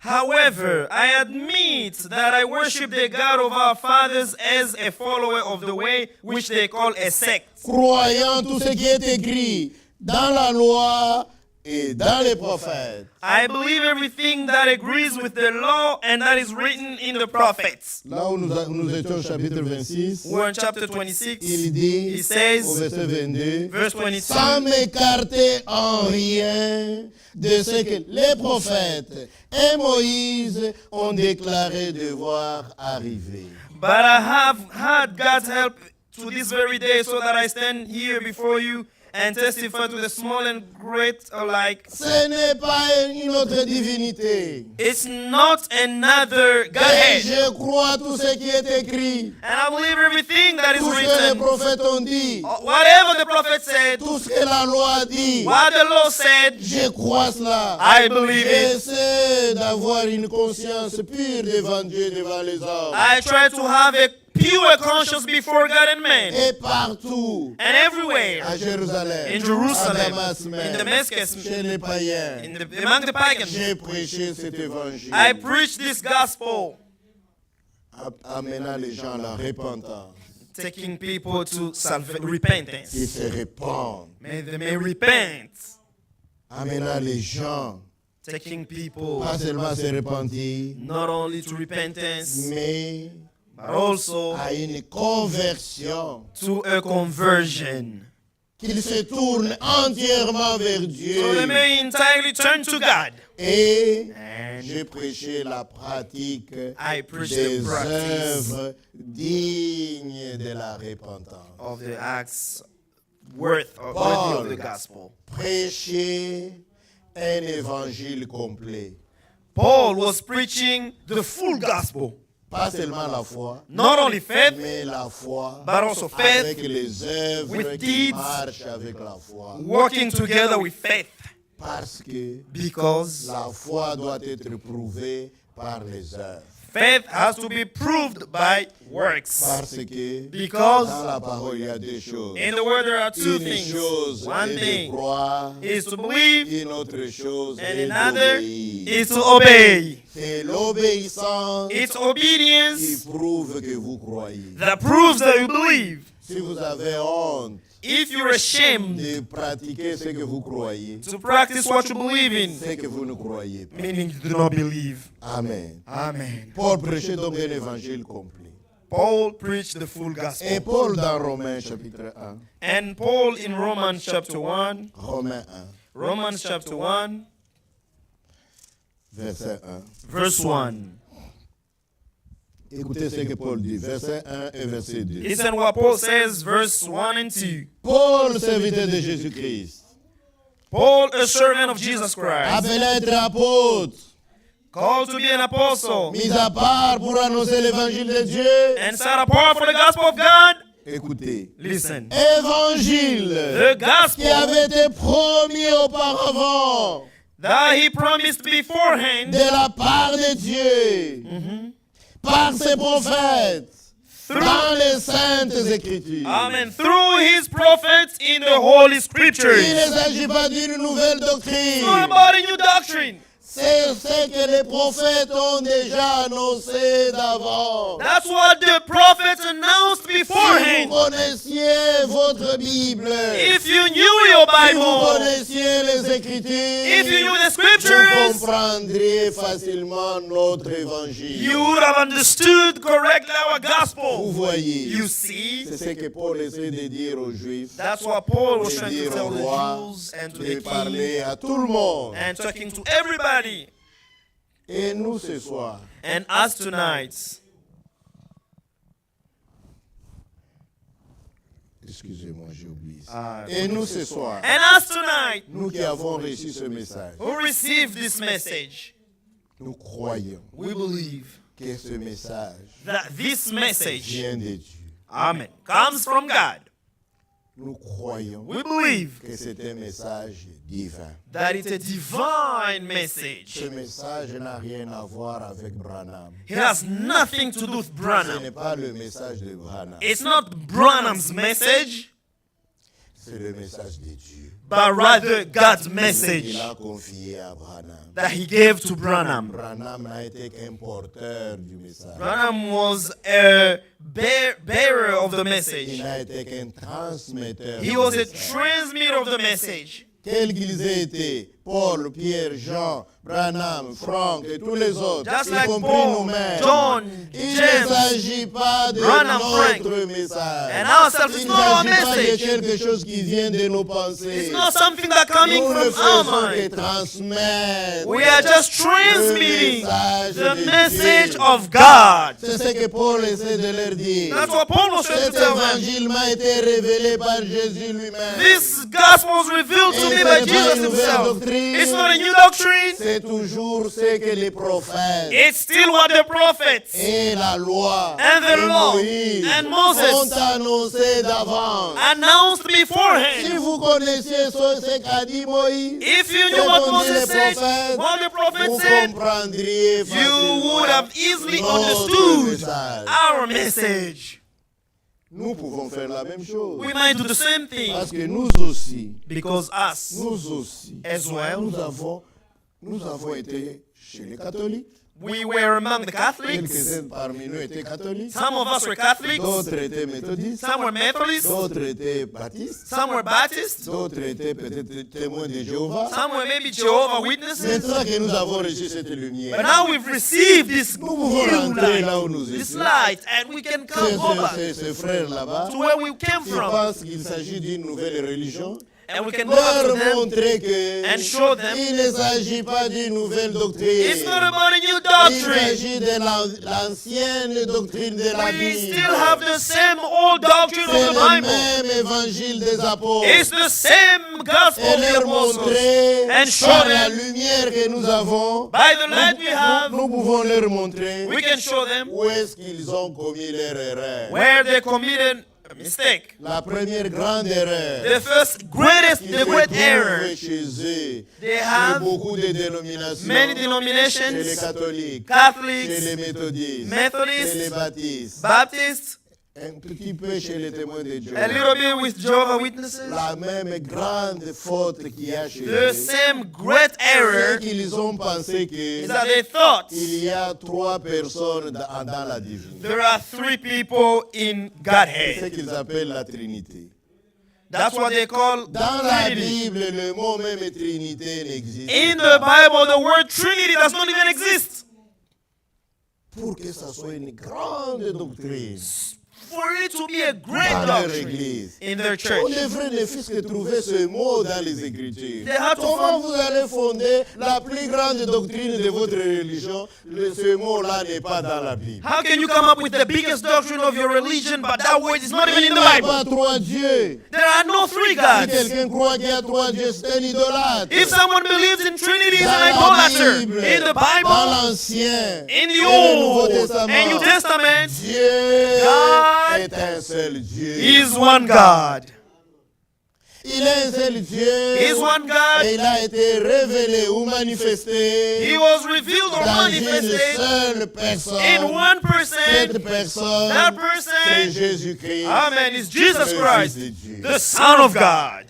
However, I admit that I worship the God of our fathers as a follower of the way which they call a sect. Croyant tout ce qui est écrit dans la loi et dans les prophètes. I believe everything that agrees with the law and that is written in the prophets. Là où nous étions au chapitre 26, We're in chapter 26. il dit He says, au verset 22, verse 22, sans m'écarter en rien de ce que les prophètes et Moïse ont déclaré devoir arriver. but I have had God's help to this very day so that I stand here before you and testify to the small and great alike. Ce n'est pas une autre divinité. It's not another Et Godhead. je crois tout ce qui est écrit, And I believe everything that is tout ce que les written. prophètes ont dit, Whatever the prophet said, tout ce que la loi a dit. what the law said, Je crois cela. I believe it. J'essaie d'avoir une conscience pure devant Dieu, devant les hommes. I try to have a pure conscience before God and man. Et partout, And everywhere, à Jérusalem, in Jerusalem, à Damas in même, Damascus, chez les païens, among the pagans, j'ai prêché cet évangile, I preach this gospel, amenant les gens à la repentance. taking people to repentance. Ils se répandent, May they may repent. amenant les gens, Taking people pas seulement à se repentir, not only to repentance, mais but also à une conversion, to a conversion. qu'ils se tournent entièrement vers Dieu. So they may entirely turn to God. Et And j'ai prêché la pratique I preach the des practice œuvres dignes de la repentance. of the acts worthy of the gospel. Prêcher un évangile complet. Paul was preaching the full gospel, Pas seulement la foi, not only faith, mais la foi but also faith, avec les œuvres with qui deeds, marchent avec la foi. working together with faith, Parce que because la foi doit être prouvée par les œuvres. faith has to be proved by works. Parce que Because dans la parole, il y a deux choses. in the word there are two Une things. chose One est de thing croire, is to believe, une autre chose and est another d'obéir. is to obey. C'est l'obéissance It's qui obedience prouve que vous croyez. that proves that you believe. Si vous avez honte If you're ashamed de pratiquer ce que vous croyez, to practice what you believe in, c'est que vous ne croyez pas. meaning you do not believe. Amen. Amen. Paul prêchait donc un évangile complet. Paul preached the full Et gospel. Paul dans Romains chapitre 1. And Paul in Romans chapter 1, Romains 1, Romans chapter 1, verset 1. verse 1. Écoutez ce que Paul dit, verset 1 et verset 2. Listen what Paul says, verse 1 and 2. Paul, serviteur de Jésus-Christ, Paul, a servant of Jesus Christ, appelé à être apôtre, called to be an apostle, mis à part pour annoncer l'évangile de Dieu. and set apart for the gospel of God. Écoutez, Listen. évangile The qui gospel avait été promis auparavant that he promised beforehand de la part de Dieu par ses prophètes dans les saintes écritures. Amen. Through his prophets in the Holy Il Scriptures. ne s'agit pas d'une nouvelle It's not doctrine. about a new doctrine. C'est ce que les prophètes ont déjà annoncé d'avant. That's what the prophets announced Si vous beforehand. connaissiez votre Bible, If you knew your si vous Bible, connaissiez les if you Écritures, knew the vous Scriptures, comprendriez facilement notre évangile. you would have understood correctly our Vous gospel. voyez, You see, c'est ce que Paul essaie de dire aux Juifs, that's what Paul was de trying to dire tell au the roi, Jews and to de the parler king à tout le monde. and talking to everybody. Et nous ce soir, And us tonight, excusez-moi, j'ai oublié ça. Et nous ce soir, and us tonight, nous qui avons reçu ce message, who received this message, nous croyons we believe que ce message that this message, vient de Dieu. amen, comes from God. Nous croyons We believe que c'est un message divin. that it's a divine message. Ce message n'a rien à voir avec Branham. It has nothing to do with Ce Branham. n'est pas le message de Branham, It's not Branham's message, c'est le message de Dieu but rather God's qu'il message a confié à Branham. that he gave to Branham. Branham n'a été qu'un porteur du message. Branham was a bearer of the Il message. n'a été qu'un transmetteur He du was a message. transmitter of the message. Quels qu'ils aient été, Paul, Pierre, Jean, Branham, Frank et tous les autres, Just y like compris Paul, nous-mêmes. John, Il ne James, s'agit pas de Branham, notre message. and ourselves. It's Il ne not our s'agit pas de message. quelque chose qui vient de nos pensées. It's not something that coming Nous ne from our faisons que mind. transmettre We are just transmitting le message the de message Dieu. of God. C'est ce que Paul essaie de leur dire. That's what Paul was trying to Cet tell them. évangile m'a été révélé par Jésus lui-même. This gospel was revealed to Et me ce by n'est pas Jesus une nouvelle himself. doctrine. It's not a new doctrine. C'est toujours ce que les prophètes It's still what the prophets et la loi And the et law Moïse and Moses ont annoncé d'avance. announced Si beforehand. vous connaissiez ce qu'a dit Moïse, If you ce knew what qu'ont dit les Moses said, prophètes, what the prophet vous said, comprendriez you facilement would have easily notre understood message. our message. Nous pouvons faire la même chose. We might do the same thing Parce que nous aussi, because us nous aussi, as well, nous avons été chez les catholiques. we were among the Catholics. Quelques-uns parmi nous étaient catholiques. Some of us were Catholics. D'autres étaient méthodistes. Some were Methodists. D'autres étaient baptistes. Some were Baptists. D'autres étaient peut-être témoins de Jéhovah. Some were maybe Jehovah Witnesses. Maintenant que nous avons reçu cette lumière, But now we've received this nous pouvons new rentrer là où light, nous this étions. light, and we can come go back Ces frères là-bas, to where we came qui from, pensent qu'il s'agit d'une nouvelle religion, and we can go back to leur them montrer que and show them il ne s'agit pas d'une nouvelle doctrine. it's not about a new Il doctrine. s'agit de l'ancienne doctrine de la We Bible. still have the same old doctrine C'est of the le Bible. même évangile des apôtres. It's the same gospel Et of the leur apostles. montrer And show par la them lumière que nous avons, by the light we have, nous pouvons leur montrer we can show them où est-ce qu'ils ont commis leur erreur. where they committed a mistake. La première grande erreur The first greatest, qui the se great trouve error. chez eux, They chez have beaucoup de dénominations, many chez les denominations, catholiques, chez les Catholics, méthodistes, Methodists, chez les baptistes, Baptists, un petit peu chez les témoins de Dieu. a little bit with Jehovah Witnesses. La même grande faute qu'il y a chez The eux, same great c'est error qu'ils ont pensé is que that they thought il y a 3 personnes dans la divinité. there are 3 people in C'est ce Godhead. qu'ils appellent la Trinité. That's what they call Dans la Trinity. Bible, le mot même Trinité n'existe In pas. the Bible, the word Trinity does not even exist. pour que ça soit une grande doctrine For it to be a great dans leur doctrine église. in their On church. devrait ne fût-ce que trouver ce mot dans les Écritures. They had to Comment find- vous allez fonder la plus grande doctrine de votre religion? Ce mot-là n'est pas dans la Bible. How can you come up with the biggest doctrine of your religion, but that word is not even Il in n'y the a Bible? pas trois dieux. There are no three Si gods. quelqu'un croit qu'il y a trois dieux, c'est un idolâtre. If someone believes in Trinity, he's Dans an la idolater. Bible, In the dans Bible, l'Ancien in the et le Nouveau Old Testament, and New Testament, Dieu God est un seul Dieu. is one God. Il est un seul Dieu. He is one God. Et il a été révélé ou manifesté He was revealed or dans une manifested seule personne. in one person. Cette personne, That c'est person, Jésus-Christ, amen, is Jesus le Fils Christ, de Dieu. the Son of God.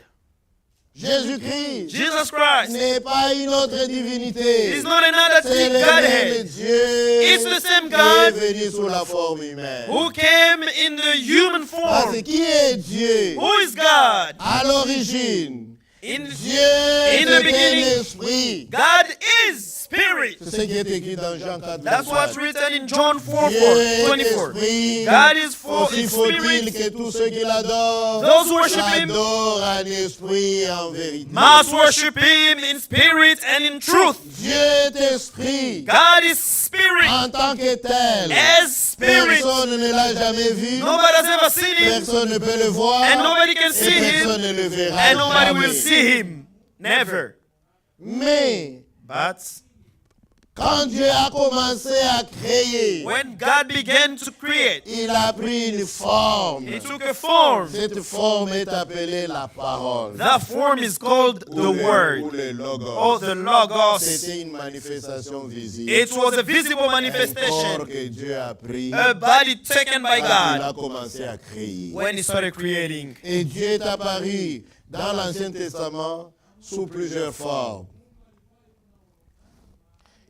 Jésus-Christ Jesus Christ n'est pas une autre divinité. is not another C'est le même Godhead Dieu It's the same qui God est venu sous la forme humaine. who came in the human Parce form. qui est Dieu? Who is God? À l'origine, In Dieu In the est beginning, un esprit. God is Spirit. C'est ce qui est écrit dans Jean 4. That's what's written in John 4, Dieu est 24. esprit. God is for Aussi faut-il spirit. que tous ceux qui l'adorent Those who worship him l'adorent en esprit et en vérité. must worship him in spirit and in truth. Dieu est esprit. God is spirit En tant que tel, as spirit. personne ne l'a jamais vu. Nobody has ever seen him, Personne ne peut le voir. and nobody can Et see personne him, ne le verra and nobody jamais. will see him. Never. Mais But quand Dieu a commencé à créer, when God began to create, il a pris une forme. he took a form. Cette forme est appelée la parole. That form is called the Ou le Word, logos. or the Logos. C'était une manifestation visible. It was a visible Un corps manifestation, que Dieu a pris a body taken by quand il God a commencé à créer. when he started creating. Et Dieu est apparu dans l'Ancien Testament sous plusieurs formes.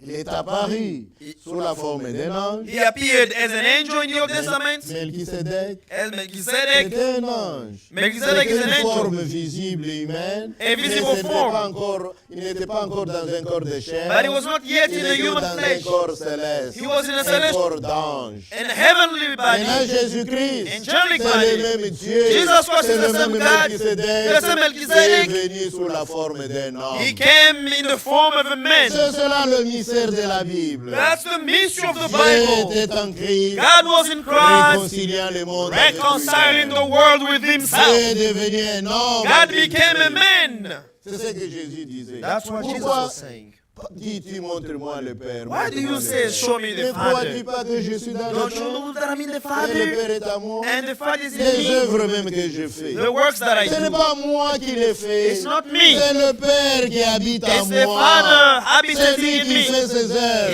Il est apparu sous la forme d'un ange. He appeared as an angel in the Old Testament, Melchisedec as Melchizedek. était un ange. Melchizedek is C'était an une angel. forme visible et humaine. A visible mais ce n'est form. pas encore, il n'était pas encore dans un corps de chair. But he was not yet Il in the était human dans flesh, un corps céleste. He was in a un celestial- corps d'ange. in a heavenly Et là, body. Jésus-Christ, Angelic c'est body. le même Dieu. Jesus Christ C'est is le the même same God. Melchisedec The same Melchizedek. qui est venu sous la forme d'un homme. He came in the form of a man. C'est cela le mystère de la Bible. That's the mystery of the Dieu Bible. était en Christ, God was in Christ, réconciliant le monde avec reconciling lui-même. the world with himself. Dieu est devenu un homme. God avec became a lui. man. C'est ce que Jésus disait. That's what Jesus Pourquoi was saying. dis-tu montre-moi le Père? Why do you montre-moi le say, Père. show me the Ne crois-tu Father? pas que je suis dans le Don't you Père? know that I'm in the Et le Father? Père est à moi. And the Father is in Les me. œuvres même que je fais. The works that I Ce n'est do. pas moi qui les fais. It's not me. C'est le Père qui habite en It's the moi. Father C'est habitating lui in qui me. fait ses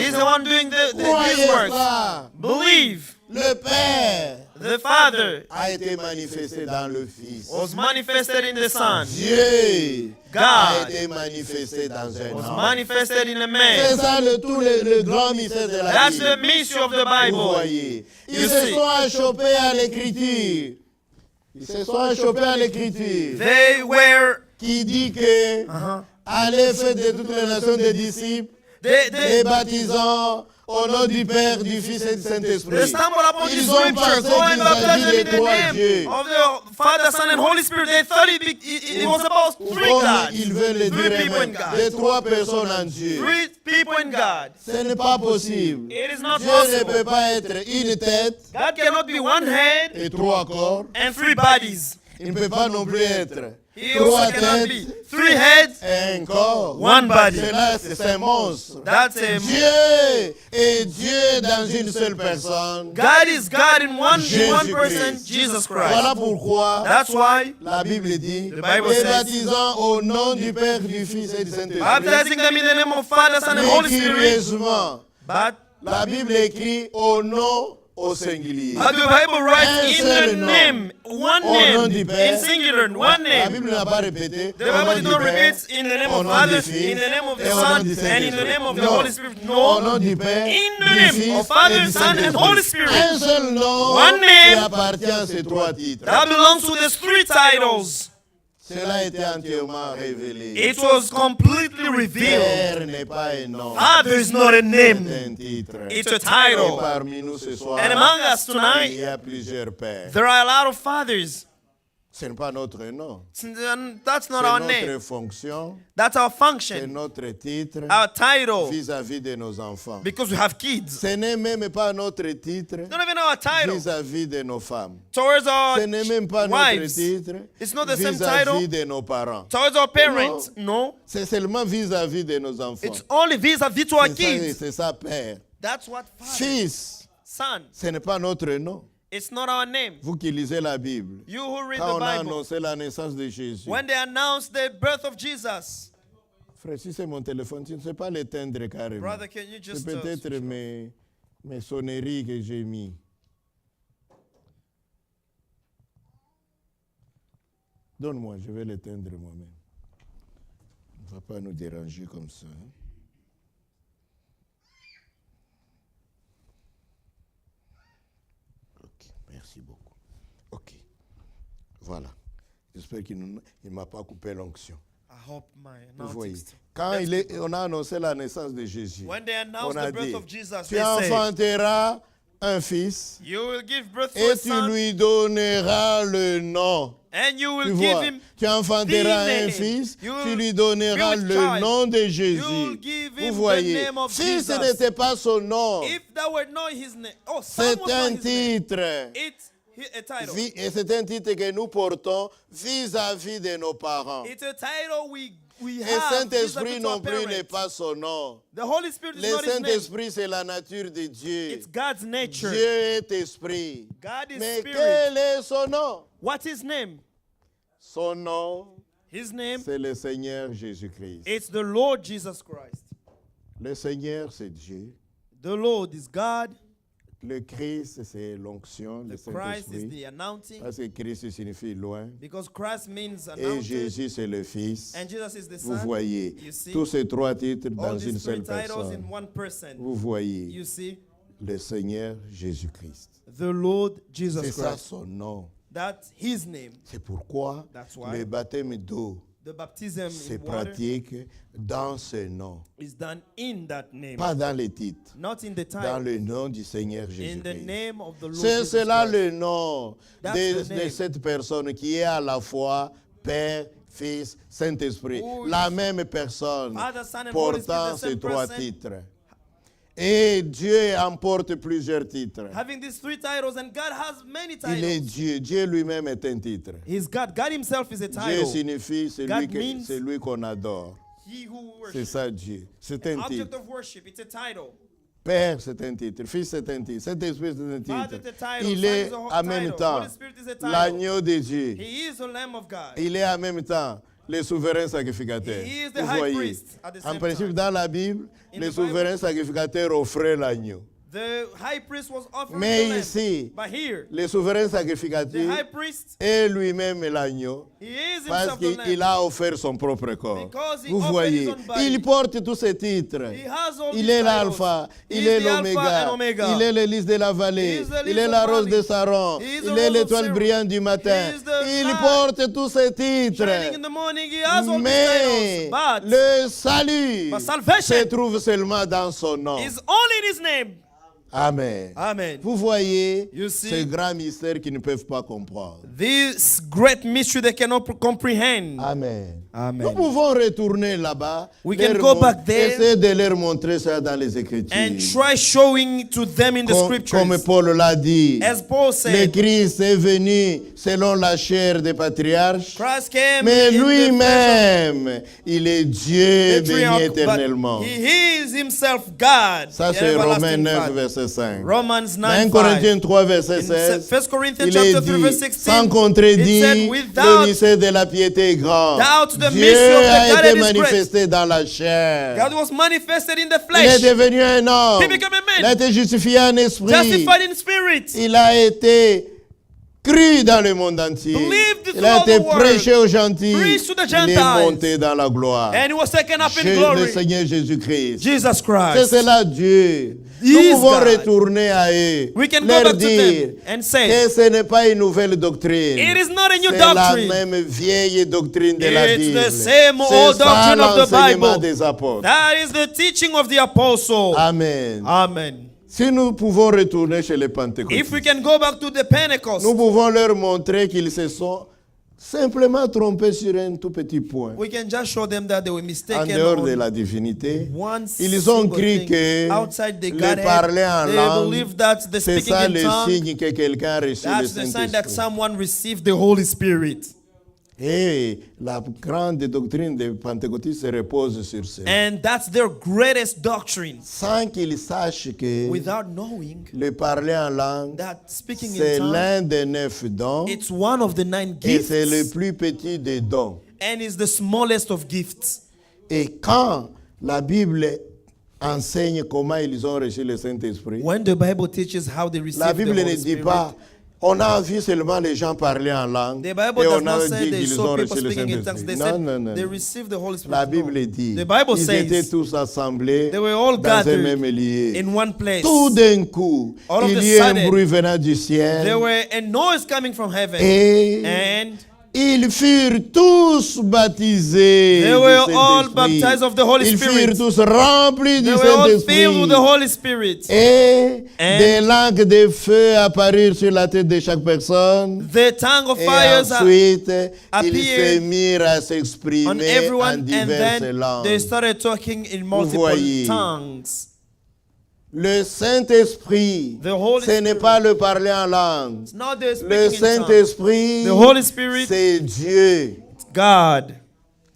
He's œuvres. the one doing his Croyez works. ça. Believe. Le Père The Father a été manifesté dans le Fils. was manifested in the Son. Dieu God a été manifesté dans un was homme. manifested in a C'est man. ça le grand mystère de la That's the Bible. mystery of the Vous Bible. voyez, You ils se see. sont achoppés à l'écriture. Ils se sont achoppés à l'écriture They were, qui dit que allez faire de toutes les nations des disciples, les they baptisant au nom du Père, du Fils et du Saint-Esprit. They stumbled upon this Ils ont scripture, pensé go and qu'il baptize them s'agit in de the trois name dieux. of the Father, Son, and Holy Spirit. They thought it was about three Comme gods, ils veulent le three dire people in eux-mêmes, God, les trois personnes en Dieu. three people in God. Ce n'est pas possible. It is not Dieu ne possible. peut pas être une tête God cannot be one head et trois corps. and three bodies. Il ne peut pas non plus être He trois also cannot têtes be three heads, et un corps. one body. Cela, c'est un monstre. That's a Dieu est Dieu dans une seule personne. God is God in one Jésus-Christ. person, Jesus Christ. Voilà pourquoi That's why la Bible dit, The Bible les says- baptisant au nom du Père, du Fils et du Saint-Esprit. baptizing them in the name of Father, Son, and Mais Holy Spirit. curieusement, But la Bible écrit au nom au singulier. the Bible writes Un in seul the nom. name, one Au nom name, du Père. in singular, one La name. Bible n'a pas répété. The au nom Bible did du not Père, repeat in the name au of nom Father, du Fils in the name of the et au nom Son, du and in the Saint-Esprit. name of the Non. Holy Spirit. Au No, nom du Père, in the du name Fils of Father, et du Son, and Saint-Esprit. Holy Spirit. Un seul nom One name qui appartient à ces trois titres. that belongs to these three titles. Cela a été entièrement révélé. It was completely revealed. Père n'est pas un nom. Father is not a C'est name. un titre. It's a Et title. parmi nous ce soir, And among us il tonight, y a plusieurs pères. there are a lot of fathers. Ce n'est pas notre nom. That's C'est not our notre name. fonction, That's our c'est function, notre titre our title, vis-à-vis de nos enfants. because we have kids. Ce n'est même pas notre titre It's not even our title vis-à-vis de nos femmes. towards our Ce n'est même pas notre wives, titre It's not the same vis-à-vis title. de nos parents. towards our parents. No, C'est seulement vis-à-vis de nos enfants. it's only vis-a-vis to our kids. C'est ça, Père. That's what father, Fils, son. ce n'est pas notre nom. It's not our name. Vous qui lisez la Bible, You who read quand the on a Bible, annoncé la naissance de Jésus, when they announced the birth of Jesus, frère, si c'est mon téléphone, tu ne sais pas l'éteindre carrément. brother, can you C'est just peut-être switch off? mes sonneries que j'ai mis. Donne-moi, je vais l'éteindre moi-même. On ne va pas nous déranger comme ça. Hein. Ok, merci beaucoup. Ok, voilà. J'espère qu'il ne m'a pas coupé l'onction. I hope my Vous voyez, announcing. quand on a annoncé la naissance de Jésus, When they on announced a the birth dit, of Jesus, tu they said, enfanteras un fils you will give birth to et a tu son, lui donneras le nom. and you Tu will give vois, him tu enfanteras the un name. fils, You tu will lui donneras be with le child. nom de You will Jésus. give Vous him the voyez, name of si Jesus. ce n'était pas son nom, If that were not his name, oh, son c'est was not un his name. titre. It's a title. Et c'est un titre que nous portons vis-à-vis de nos parents. It's a title we Et have Saint-Esprit vis-à-vis to our non plus n'est parents. pas son nom. The Holy Spirit is Le not his name. Saint-Esprit, c'est la nature de Dieu. It's God's nature. Dieu est esprit. God is Mais spirit. quel est son nom? What's his name? Son nom, His name, c'est le Seigneur Jésus-Christ. it's the Lord Jesus Christ. Le Seigneur, c'est Dieu. The Lord is God. Le Christ, c'est l'onction, le The Christ is Saint-Esprit. the announcing. Parce que Christ signifie loin. Because Christ means Et announced. Jésus, c'est le Fils. And Jesus is the Vous Son. voyez, You see, tous ces trois titres all dans une these seule three titles in personne. one person. Vous voyez, You see, le Seigneur Jésus-Christ. the Lord Jesus C'est ça Christ. son nom. That's his name. C'est pourquoi That's why le baptême d'eau The baptism se in water pratique dans ce nom. is done in that name. Pas dans les titres, Not in the dans title. le nom du Seigneur In the Jésus-Christ. name of the Lord C'est Jesus cela Christ. le nom That's de, the de name. cette personne qui est à la fois Père, Fils, Saint-Esprit. Who La is même personne Father, Son, and Holy Spirit, portant the same ces trois person. titres. Et Dieu emporte plusieurs titres. Having these three titles, and God has many Il est titles. Dieu. Dieu lui-même est un titre. He's God. God himself is a Dieu title. signifie God means- celui qu'on adore. He who C'est worships. ça Dieu. C'est un Object titre. of worship. It's a title. Père, c'est un titre. Fils, c'est un titre. Saint-Esprit, c'est un Father, titre. it's a title. Il Son est is a en même title. temps Holy Spirit is a title. l'agneau de Dieu. He is the Lamb of God. Il est en même temps le souverain sacrificateur. He is the Vous high voyez, priest at the en same principe, time. dans la Bible, In le the Bible, souverain sacrificateur offrait l'agneau. The high priest was offering Mais the lamb. ici, But here, le souverain the high sacrificateur priest, est lui-même l'agneau. he is Parce himself the qu'il lamb. a offert son propre corps. Because he Vous offered voyez, his own body. il porte tous ces titres. He has all Il these est titles. l'alpha, He il is est the Alpha and l'oméga, Omega. il est le lys de la He vallée, is the il lys est of la rose valley. de Saron, He is the il est rose of l'étoile Sharon. brillante du matin. He is the Il light. porte tous ces Shining in titres. the morning, he has all Mais these titles. But le salut But salvation se trouve seulement dans son nom. is only in his name. Amen. Amen. Vous voyez You see? ce grand mystère qu'ils ne peuvent pas comprendre. This great mystery they cannot comprehend. Amen. Amen. Nous pouvons retourner là-bas, We can leur go back there essayer de leur montrer ça dans les Écritures. And try showing to them in the scriptures. Comme Paul l'a dit, As Paul le said, Christ est venu selon la chair des patriarches, Christ came mais in the lui-même, il est Dieu béni patriarch, éternellement. but he is himself God. Ça, the c'est Romains everlasting 9, Father. verset 5. Romans Dans 1 9, 5. Corinthiens 3, verset In 16, 1 Corinthians il est chapter 3, dit, verse 16, sans it contredit, said, le without mystère de la piété est grand. doubt, the Dieu mystery of the a été Godhead is great. manifesté dans la chair. God was manifested in the Il est flesh, devenu un homme. He became a man. Il a été justifié en esprit. justified in spirit, Il a été cru dans le monde entier. believed it Il a throughout été the world. prêché aux gentils. Preached to the Il est Gentiles. monté dans la gloire. And he was taken up in Le glory. Seigneur Jésus-Christ. Jesus C'est Christ. cela Dieu. He Nous is pouvons God. retourner à eux. We can go Leur back to dire them and say, que ce n'est pas une nouvelle doctrine. it is not a new C'est la doctrine. même vieille doctrine de la It's Bible. the same C'est old ça doctrine of the l'enseignement Bible. des apôtres. That is the teaching of the apostle. Amen. Amen. Si nous pouvons retourner chez les If pentecôtistes, we can go back to the Pentecost, nous pouvons leur montrer qu'ils se sont simplement trompés sur un tout petit point. we can just show them that they were En mistaken dehors de on la divinité, one ils ont single cru thing. que Outside the le Godhead, parler en they langue, believe that the c'est speaking ça in le tongues, signe que quelqu'un a reçu le that's the sign that Saint-Esprit. someone received the Holy Spirit. Et la grande doctrine des pentecôtistes se repose sur cela. And that's their greatest doctrine. Sans qu'ils sachent que Without knowing le parler en langue, that speaking c'est in tongues, l'un des 9 dons it's one of the 9 et gifts c'est le plus petit des dons. and is the smallest of gifts. Et quand la Bible enseigne comment ils ont reçu le Saint-Esprit, When the Bible teaches how they receive la the Bible ne Holy dit Spirit, pas on a vu seulement les gens parler en langue the Bible et does on not a say dit they qu'ils saw ont people reçu le speaking in tongues. They Saint-Esprit. said Non, non, non. they received the Holy Spirit. La No. Bible dit The Bible ils says étaient tous assemblés they were all dans un gathered même lieu. in one place. Tout d'un coup, All of il a y a un sudden, bruit venant du There ciel were a noise coming from heaven. et And ils furent tous baptisés. they du were all Saint-Esprit. baptized of the Holy Ils Spirit. furent tous remplis They du were all filled Saint-Esprit. with the Holy Spirit. Et And des langues de feu apparurent sur la tête de chaque personne. The tongue of Et fires ensuite, ils appeared se mirent à on s'exprimer en everyone, and diverses then langues. they started talking in multiple voyez. tongues. Le Saint-Esprit, The Holy ce n'est pas le parler en langue. It's not the Le speaking in tongues. Saint-Esprit, The Holy Spirit, c'est Dieu. God.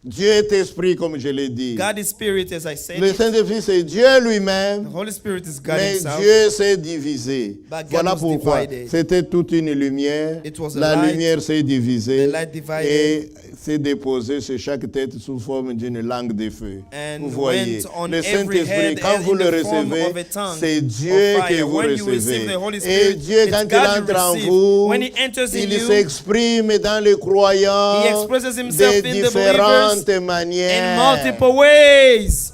Dieu est esprit, comme je l'ai dit. God is spirit, as I said. Le The Saint-Esprit, c'est Dieu lui-même, Holy Spirit is God mais himself. Dieu s'est divisé. But God Voilà was pourquoi. divided. C'était toute une lumière. It was a La light. lumière s'est divisée The light divided. et s'est déposée sur chaque tête sous forme d'une langue de feu. And Vous voyez, went on le every Saint-Esprit, head quand and vous in le the form recevez, of a tongue c'est of Dieu fire. que vous When you recevez. receive the Holy Et Spirit, Dieu, it's quand God il you entre en receive. vous, When he enters in il you, s'exprime dans les croyants He expresses himself de in the différentes believers manières. in multiple ways.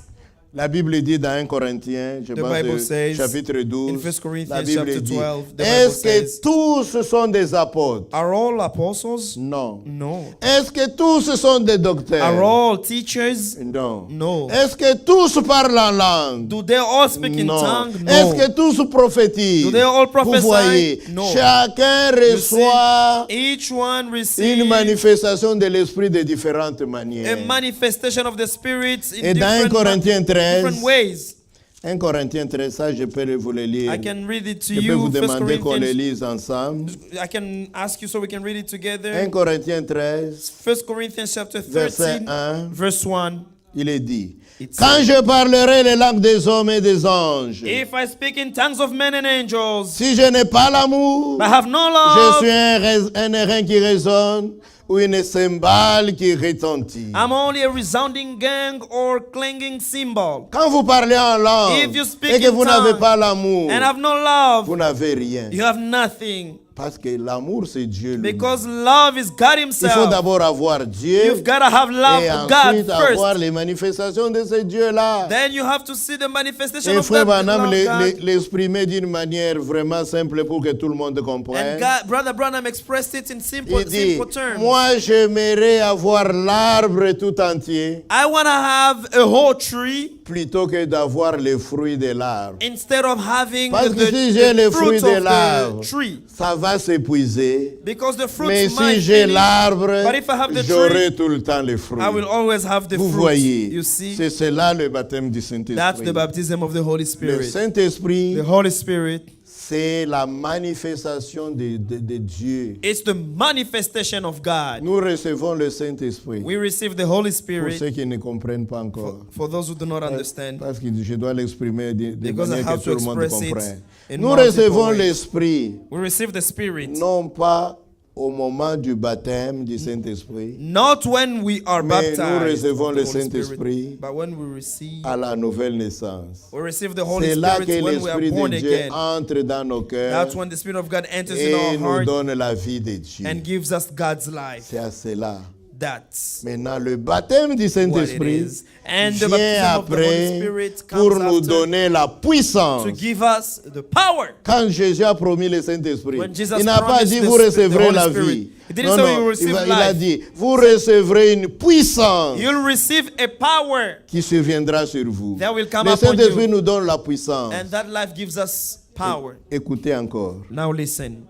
La Bible dit dans 1 Corinthiens, je The pense Bible au says chapitre in 12, 1 Corinthians la Bible chapter dit, 12, the Bible est-ce que says, tous sont des apôtres? Are all apostles? Non. No. Est-ce que tous sont des docteurs? Are all teachers? Non. No. Est-ce que tous parlent en langue? Do they all speak in Non. tongue? No. Est-ce que tous prophétisent? Do they all Vous prophesy? voyez, No. chacun You see, reçoit each one une receives manifestation de l'esprit de différentes a manières. manifestation of the Spirit in Et dans 1 Corinthiens 13, different ways. 1 Corinthiens 13, ça je peux vous le lire. I can read it to Je peux you. vous 1 demander qu'on le Corinthians. lise ensemble. I can ask you so we can read it 1 together. Corinthiens 13, 1 Corinthians chapter verset 13, 1, verse 1. il est dit, It quand says, je parlerai les langues des hommes et des anges, If I speak in tongues of men and angels, si je n'ai pas l'amour, but have no je love, suis un airain qui résonne ou une cymbale qui retentit. I'm only a resounding gang or clanging cymbal. Quand vous parlez en langue If you speak et que in vous n'avez tongues pas l'amour, and have no love, vous n'avez rien. you have nothing. Parce que l'amour, c'est Dieu lui-même. Because love is God Il faut himself. d'abord avoir Dieu You've got to have love et for God ensuite avoir first. les manifestations de ce Dieu-là. Then you have to see the manifestation Et of frère that Branham love, God. l'exprimait d'une manière vraiment simple pour que tout le monde And comprenne. God, Brother Branham expressed it in simple Il dit, terms. moi j'aimerais avoir l'arbre tout entier I want to have a whole tree plutôt que d'avoir les fruits de l'arbre. instead of having Parce que si j'ai les the fruits fruits de of l'arbre, the tree. ça va s'épuiser. Because the fruits Mais might si j'ai finish, l'arbre, but if I have the j'aurai tout le temps les fruits. I will always have the Vous fruits. voyez, You see, c'est cela le baptême du that's Saint-Esprit. the baptism of the Holy Le Spirit. Saint-Esprit, The Holy Spirit, c'est la manifestation de Dieu. it's the manifestation of God. Nous recevons le Saint-Esprit. We receive the Holy Pour Spirit ceux qui ne comprennent pas encore. for those who do not understand. Parce que je dois l'exprimer de Because I manière have que to tout le monde express it comprenne. in Nous multiple recevons ways. l'Esprit, We receive the Spirit non pas au moment du baptême du Saint-Esprit, Not when we are mais nous baptized recevons of le the Holy Saint-Esprit Spirit, but when we receive, à la nouvelle naissance. we receive the Holy C'est là que Spirit when we are l'Esprit born de Dieu again. entre dans nos cœurs That's when the Spirit of God enters in et our nous heart donne la vie de Dieu. and gives us God's life. C'est à cela. That's Maintenant, le baptême du what it Saint-Esprit is. And the vient baptism of the Holy après Spirit pour comes nous after donner la puissance. to give us the power. Quand Jésus a promis le Saint-Esprit, When Jesus il n'a pas promised dit the vous Holy recevrez la Spirit, vie. he didn't say you will receive il a life. dit vous recevrez une puissance You'll receive a power, qui se viendra sur vous. that will come Le upon Saint-Esprit you. nous donne la puissance. And that life gives us power. Écoutez encore. Now listen.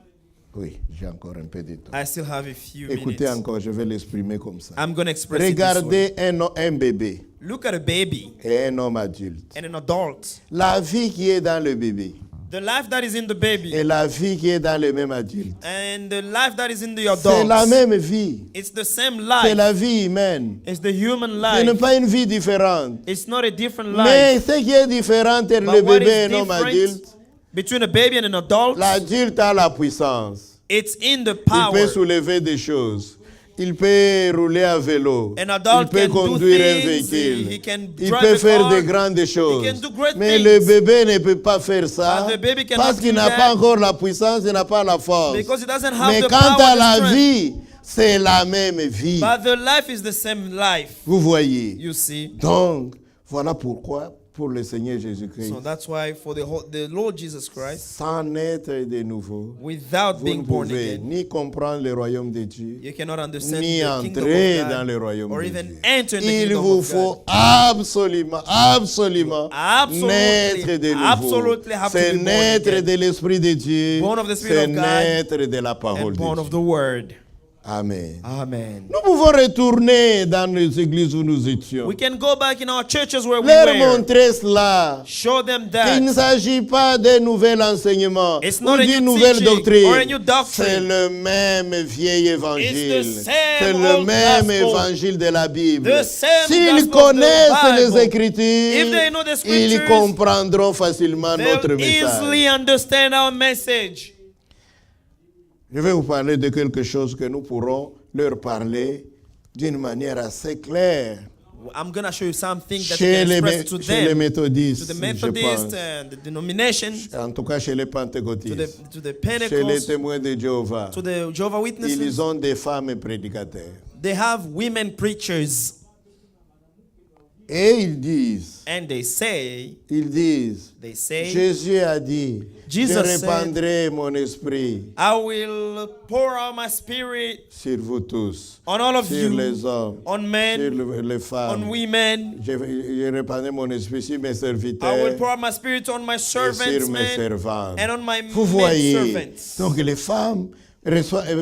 Oui, j'ai encore un peu de temps. I still have a few Écoutez minutes. encore, je vais l'exprimer comme ça. I'm going to express it this way. Regardez un bébé Look at a baby et un homme adulte. and an adult. La vie qui est dans le bébé The life that is in the baby et la vie qui est dans le même adulte, and the life that is in the c'est la adult, même vie. it's the same C'est life. la vie humaine. It's the human Ce n'est life. pas une vie différente. It's not a different life. Mais ce qui est différent entre But le what bébé is et un homme different adulte, between a baby and an adult, l'adulte a la puissance. it's in the Il power. peut soulever des choses. Il peut rouler à vélo. An Il adult peut can do conduire un things. véhicule. He can Il drive peut a faire car. de grandes choses. can do great Mais things. le bébé ne peut pas faire ça But the baby cannot parce qu'il do n'a that. pas encore la puissance, il n'a pas la force. Because it doesn't have Mais the quant power à and la strength. vie, c'est la même vie. But the life is the same life. Vous voyez. You see. Donc, voilà pourquoi, pour le Seigneur Jésus-Christ, So that's why for the Lord Jesus Christ, sans naître de nouveau, without vous being ne born pouvez again, ni comprendre le royaume de Dieu, you cannot understand ni the kingdom entrer of dans God, le royaume or de even Dieu. enter in the Il kingdom vous of God. faut absolument Absolutely, naître de nouveau. absolutely have to C'est be born naître again. de l'Esprit de Dieu. Born of the Spirit C'est of God naître de la parole And de born Dieu. of the Word. Amen. Amen. Nous pouvons retourner dans les églises où nous étions. We can go back in our churches where we Leur were. montrer cela. Show them Il ne that s'agit pas d'un nouvel enseignement It's ou not a d'une new nouvelle teaching doctrine. or a new doctrine. C'est le même vieil évangile. It's the same C'est le old même gospel. évangile de la Bible. The same S'ils gospel of the connaissent les Bible. Écritures, If they know the ils scriptures, comprendront facilement notre they'll message. easily understand our message. Je vais vous parler de quelque chose que nous pourrons leur parler d'une manière assez claire. I'm going to show you something that Chez you can les, express to chez les them, to méthodistes, the je Methodists pense. and the denominations, En tout cas chez les pentecôtistes. to the Chez les Pentecostals, témoins de Jéhovah. to the Jehovah Witnesses. Ils ont des femmes prédicateurs. They have women preachers, Et ils disent, and they say, Jésus a dit, Jesus je said, répandrai mon esprit I will pour out my spirit sur vous tous, on all of sur you, les hommes, on sur men, les femmes. on women. Je répandrai mon esprit sur mes I will serviteurs pour out my spirit on my et servants, sur mes men, servantes. and on my Vous men voyez, servants. donc les femmes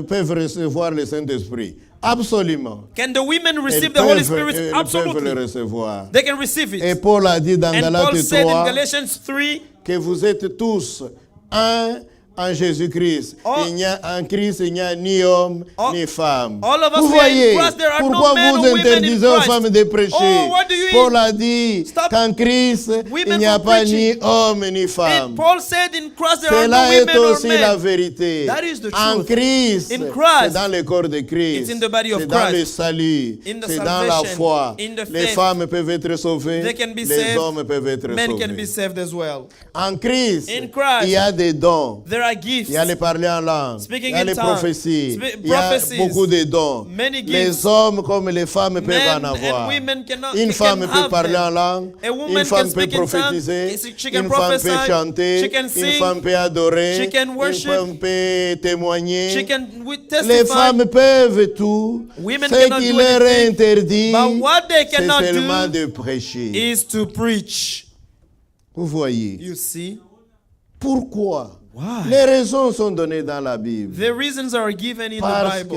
peuvent recevoir le Saint-Esprit. Absolument. Can the women receive Elles the Holy peuvent Spirit? le Absolutely. recevoir. They can receive Et it. Paul a dit dans And Paul Galates said in 3 Galatians 3, que vous êtes tous un en Jésus-Christ. All- En Christ, il n'y a ni homme All- ni femme. all of us Vous we are in voyez, Christ, there are no pourquoi men vous or women in interdisez aux Christ? femmes de prêcher? Oh, what do you Paul a dit Stop qu'en Christ, women il n'y a from pas preaching. ni homme ni femme. And Paul said in Christ there are no Cela est women or aussi la men. vérité. That is the En truth. Christ, In Christ, c'est dans le corps de Christ. it's in the body of C'est dans Christ. le salut. In the C'est dans la salvation. foi. In the Les faith. femmes peuvent être sauvées. They can be Les saved. hommes peuvent être Men can be sauvés. saved as well. En Christ, In Christ, il y a des dons. There are gifts. Il y a les parler en langue. Speaking Il y a in les tongues. prophéties. Il y a Prophecies. beaucoup de dons. Many gifts. Les hommes comme les femmes peuvent Men en avoir. and women cannot, Une can femme peut have parler them. en langue. A woman Une femme can peut speak in tongues. prophétiser. She can Une femme prophesy. peut chanter. She can Une sing. femme peut adorer. She can Une worship. femme peut témoigner. She can Les testify. femmes peuvent tout. Women Ce cannot qui do leur est anything. interdit, But what they c'est cannot seulement do de prêcher. is to preach. Vous voyez. You see? Pourquoi? Why? Les raisons sont données dans la Bible. The reasons are given in Parce the Bible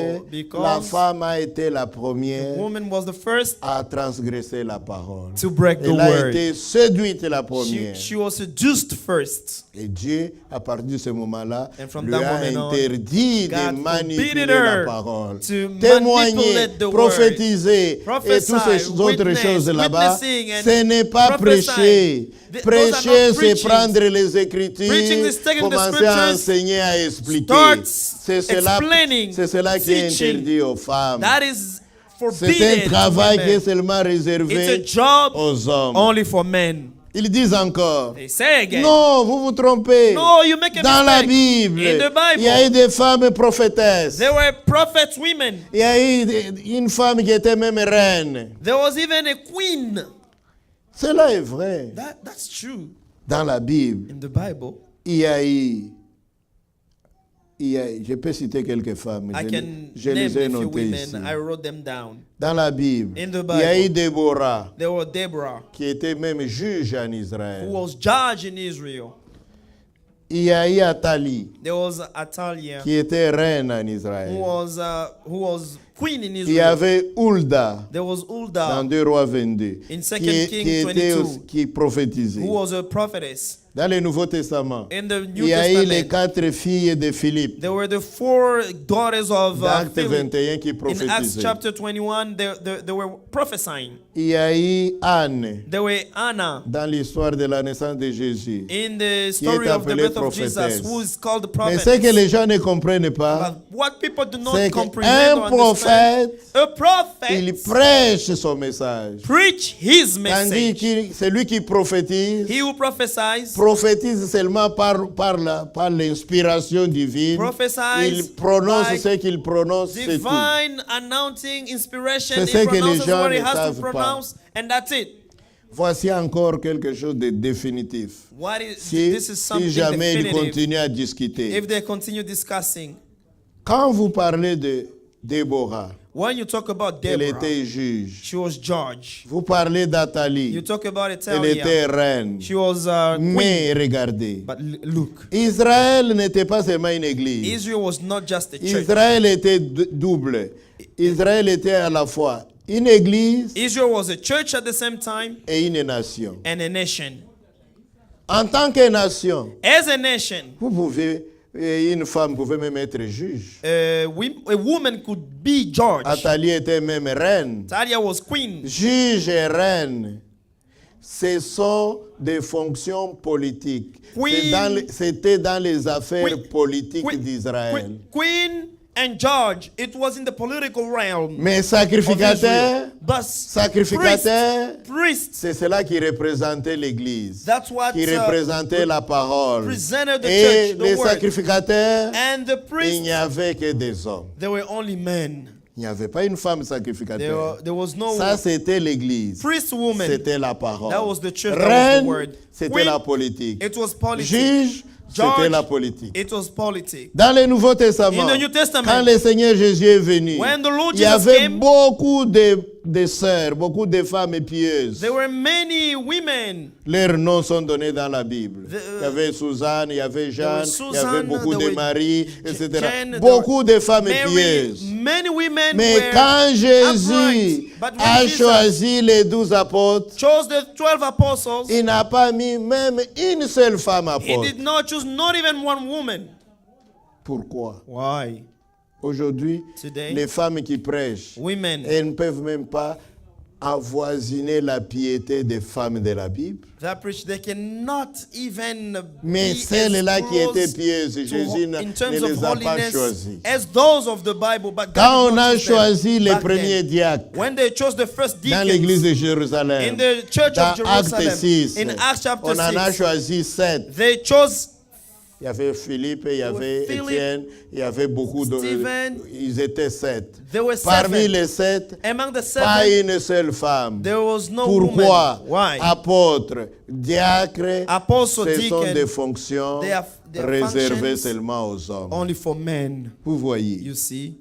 que la because femme a été la première woman was the first à transgresser la parole. to break the Elle a word. été séduite la première. She was seduced first. Et Dieu, à partir de ce moment-là, And from lui that a moment on, interdit de God manipuler forbidden la her parole. to Témoigner, manipulate the word. prophétiser et Prophesy, toutes ces autres witness, choses là-bas, witnessing and ce n'est pas prophesying. prêcher. Those are Prêcher, not c'est preaching. prendre les Écritures, Preaching is taking the commencer commencer à scriptures, enseigner, à expliquer. starts C'est cela qui est teaching. interdit aux femmes. that is C'est un forbidden to travail qui est women. seulement It's a réservé job aux hommes. only for men. Ils disent encore, They say again, non, vous vous trompez. no, you make a Dans la mistake. Bible, In the il y a eu Bible, des femmes prophétesses. there were prophets women. Il y a eu une femme qui était même reine. There was even a queen. Cela est vrai. That's true. Dans la Bible, In the Bible, il y a je peux citer quelques femmes. I can Je name les ai a few notées women. ici. I wrote them down. Dans la Bible, In the il y a eu Bible. Déborah, There was Deborah, qui était même juge en who Israël. was judge in Israel. Il y a eu Athalie, There was Atalia, qui était reine en who Israël. was queen in Il y Israel. avait Hulda, There was dans Huldah, 2 Rois 22, In qui, 2 qui Kings était 22, qui prophétisait. who was a prophetess. Dans le Nouveau Testament, In the il New y a eu les Testament, 4 filles de Philippe, there were the 4 daughters of d'Acte Philip. 21, qui In Acts prophétisaient. chapter 21, they were prophesying. Il y a eu Anne, There were Anna, dans l'histoire de la naissance de Jésus. in the story of the appelée birth of Jesus, prophétesse. who is called the Mais prophet. ce que les gens ne comprennent pas, But what people do c'est not comprehend or qu'un understand, prophète, a il prophet prêche son message. preach his Tandis message. que celui qui prophétise, He who prophesies prophétise seulement par l'inspiration divine. prophesies Il prononce by ce qu'il prononce, c'est tout. divine announcing inspiration. C'est He ce que les pronounces gens what he ne has to savent pas. pronounce, and that's it. Voici encore quelque chose de définitif. This is Si something jamais il definitive. continue à discuter. If they continue discussing, Quand vous parlez de Déborah, when you talk about elle Deborah, était juge. she was judge. Vous parlez You d'Athalie, talk about elle était Italia, reine. she was queen. Mais regardez, But look, Israël n'était pas seulement une église. Israel was not just a church. Israël était double. Israël était à la fois une église Israel was a church at the same time et une nation. and a nation. En tant que nation, As a nation, vous pouvez, une femme pouvait même être juge. a woman could be judge. Athalie était même reine. Talia was queen. Juge et reine, ce sont des fonctions politiques. Queen- C'était dans les affaires Queen- politiques Queen- d'Israël. Queen and judge, it was in the political realm. Mais of sacrificateur, Israel. But sacrificateur, priest, c'est cela qui représentait l'Église, that's what qui représentait la parole. presented the Et church, the les word. sacrificateurs, And the il priests, n'y avait que des hommes. they were only men. Il n'y avait pas une femme sacrificateur. There was no Ça, c'était l'Église. priest woman. C'était la parole. That was the church, that was the Reine, word. c'était Queen, la politique. it was politics. Juge, c'était Judge, la politique. it was politics. Dans le Nouveau Testament, In the New Testament, quand le Seigneur Jésus est venu, when the Lord il y Jesus avait came, beaucoup de sœurs, beaucoup de femmes pieuses. there were many women. Leurs noms sont donnés dans la Bible. The, Il y avait Suzanne, il y avait Jeanne, il y avait Susan, beaucoup there de were maris, etc. Jane, there Beaucoup were de femmes Mary, pieuses. many women Mais were quand Jésus upright. But when a Jesus choisi les 12 apôtres, chose the 12 apostles, il n'a pas mis même une seule femme he apôtre. did not choose not even one woman. Pourquoi? Why? Aujourd'hui, Today, les femmes qui prêchent, women elles ne peuvent même pas avoisiner la piété des femmes de la Bible. that preach, they cannot even Mais be celles-là as qui étaient close pieuses, to Jésus ne in terms les of a pas holiness choisies. as those of the Bible. But God Quand did on not a choose them choisi les back premiers then. diacres When they chose the first dans l'église deacons de Jérusalem, in the church dans of Jerusalem, Acte 6, in Acts chapter on en a 6, choisi 7. they chose Il y avait Philippe, il y avait Philip, Étienne, il y avait beaucoup de... Stephen. Ils étaient 7. There were Parmi 7. les 7, Among the pas 7, une seule femme. there was no Pourquoi? woman. Why? Apôtres, diacres, Apostle, ce sont deacon, des fonctions they are réservées functions seulement aux hommes. only for men. Vous voyez, You see,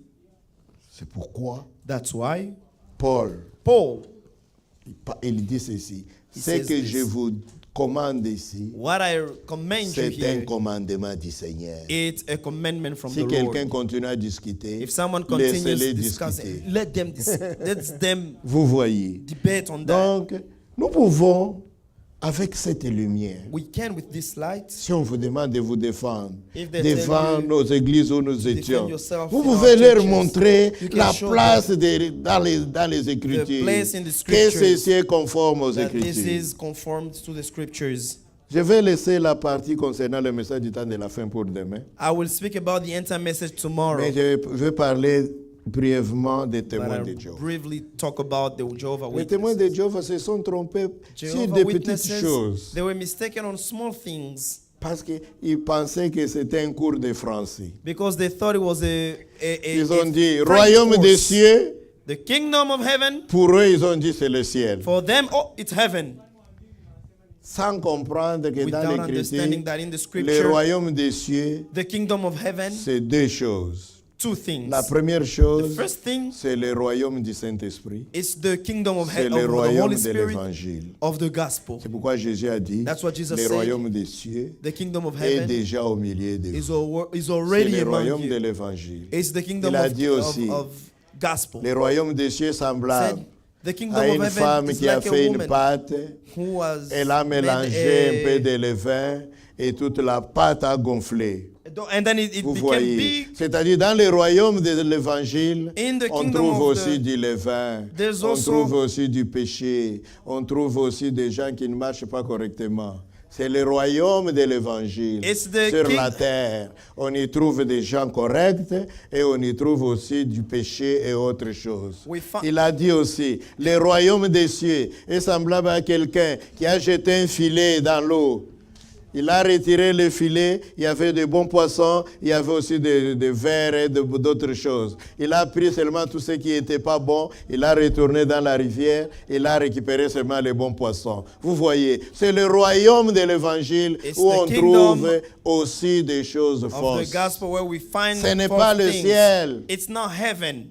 c'est pourquoi that's why Paul, Paul, il dit ceci. He Ce says que this. je vous commande ici, what I command you c'est un here, commandement du Seigneur. it's a commandment from Si the quelqu'un Lord. continue à discuter, If someone continues laissez-les discussing, discuter. let them Vous voyez. debate on that. Donc, nous pouvons, avec cette lumière, We can with this light. si on vous demande de vous défendre, If they tell devant you nos églises où nous étions, yourself vous in pouvez our leur churches, montrer you can la show place dans les Écritures. place in the Que scriptures, ceci est conforme aux that this Écritures. is conformed to the scriptures. Je vais laisser la partie concernant le message du temps de la fin pour demain. I will speak about the end-time message tomorrow. Mais je vais parler brièvement des But témoins de I'll Jéhovah. briefly talk about the Jehovah Les témoins Witnesses. de Jéhovah se sont trompés sur Jehovah des petites Witnesses, choses they were mistaken on small things parce qu'ils pensaient que c'était un cours de français. because they thought it was Ils ont dit, French royaume des course. cieux, The kingdom of heaven, pour eux, ils ont dit c'est le ciel. for them, oh, it's heaven. Sans comprendre que Without dans understanding that in the l'Écriture, le scripture, royaume des cieux, the kingdom of heaven, c'est deux choses. two things. La première The chose, first thing c'est le royaume du Saint-Esprit. is the kingdom of, C'est of le the royaume Holy de Spirit, l'Évangile. of the gospel. C'est pourquoi Jésus a dit, That's what Jesus le said. royaume des cieux The kingdom of est heaven déjà au milieu de is, vous. is C'est already le among royaume de you. l'Évangile. It's the kingdom Il a of, dit aussi, of gospel. le royaume des cieux Said, semblable the kingdom à of une heaven femme is qui a like a fait une woman pâte. who was Elle a made mélangé un peu a- de levain et toute la pâte a gonflé. and then it Vous became voyez, big. c'est-à-dire dans le royaume de l'évangile, In the on kingdom trouve of aussi the- du levain, There's on also- trouve aussi du péché, on trouve aussi des gens qui ne marchent pas correctement. C'est le royaume de l'évangile It's the sur king- la terre. On y trouve des gens corrects et on y trouve aussi du péché et autre chose. We fi- Il a dit aussi, le royaume des cieux est semblable à quelqu'un qui a jeté un filet dans l'eau. Il a retiré le filet, il y avait de bons poissons, il y avait aussi des vers et d'autres choses. Il a pris seulement tout ce qui n'était pas bon, il a retourné dans la rivière, il a récupéré seulement les bons poissons. Vous voyez, c'est le royaume de l'évangile It's où the on kingdom trouve aussi des choses of the fausses. gospel where we find Ce n'est false pas le things. ciel. It's not heaven.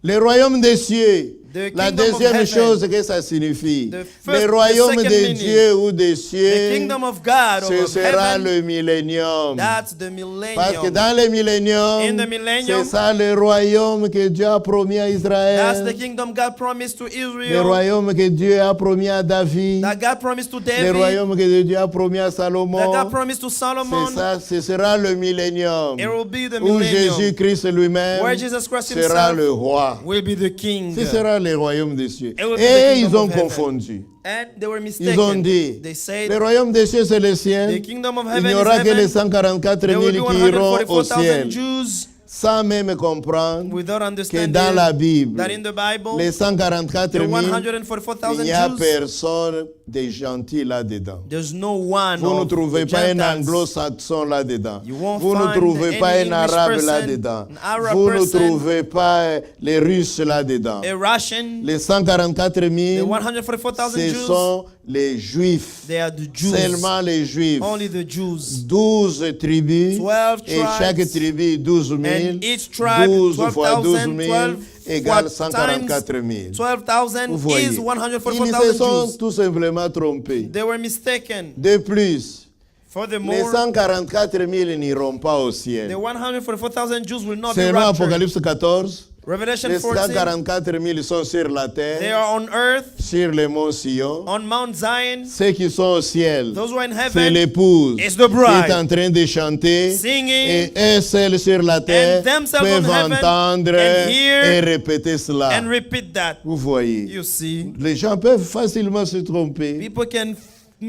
Le royaume des cieux. The La kingdom of deuxième heaven. chose que ça signifie, The first- le royaume the de second meaning. Dieu ou des The cieux, kingdom of God or ce of sera heaven, le millénium. that's the Parce que millennium. dans le millénium, In the millennium, c'est ça le royaume que Dieu a promis à That's the Israël, kingdom God promised to le Israel. royaume que Dieu a promis à David, That God promised to le David. royaume que Dieu a promis à That Salomon. God promised to Solomon. C'est ça, ce sera le millénium It will be the où millennium. Jésus-Christ lui-même Where Jesus Christ sera himself le roi. will be the king. Ce sera le royaume des cieux. It will be the Et kingdom ils ont of heaven. confondu. And they were Ils ont mistaken. dit, They said le royaume des cieux c'est le the ciel. kingdom of Il heaven n'y is aura que les heaven. 144 There 000 will be qui iront au 144,000 ciel. Jews Sans même comprendre without que understanding dans la Bible, that in the Bible, les 144 the 000, 144,000 il n'y a Jews, personne de gentil là-dedans. there's no one Vous ne of trouvez the pas un Gentiles. anglo-saxon là-dedans. You won't Vous ne find trouvez pas any un English arabe person, là-dedans. an Arab Vous ne person, trouvez pas les Russes là-dedans. a Russian, Les 144 the 000, 144,000 ce Jews, sont les Juifs. they are the Jews. Seulement les Juifs. Only the Jews. 12 tribus. 12 Et chaque tribes. tribu 12 000. And each tribe, 12 fois 12 12,000, 000 12 égale fois 144 000. 12,000 Vous voyez. is Ils se 144,000 sont Jews. tout simplement trompés. They were mistaken. De plus, les Furthermore, 144 000 n'iront pas au the ciel. 144,000 Jews will not be Selon raptured. Apocalypse 14, Revelation les 14, 144 000 sont sur la they terre, are on earth, sur le mont Sion. on Mount Zion. Ceux qui sont au ciel, Those who are in c'est heaven, l'épouse It's the qui bride. est en train de chanter. singing, Et eux seuls sur la terre themselves peuvent on heaven entendre and hear et répéter cela. and repeat that. Vous voyez, You see, les gens peuvent facilement se tromper people can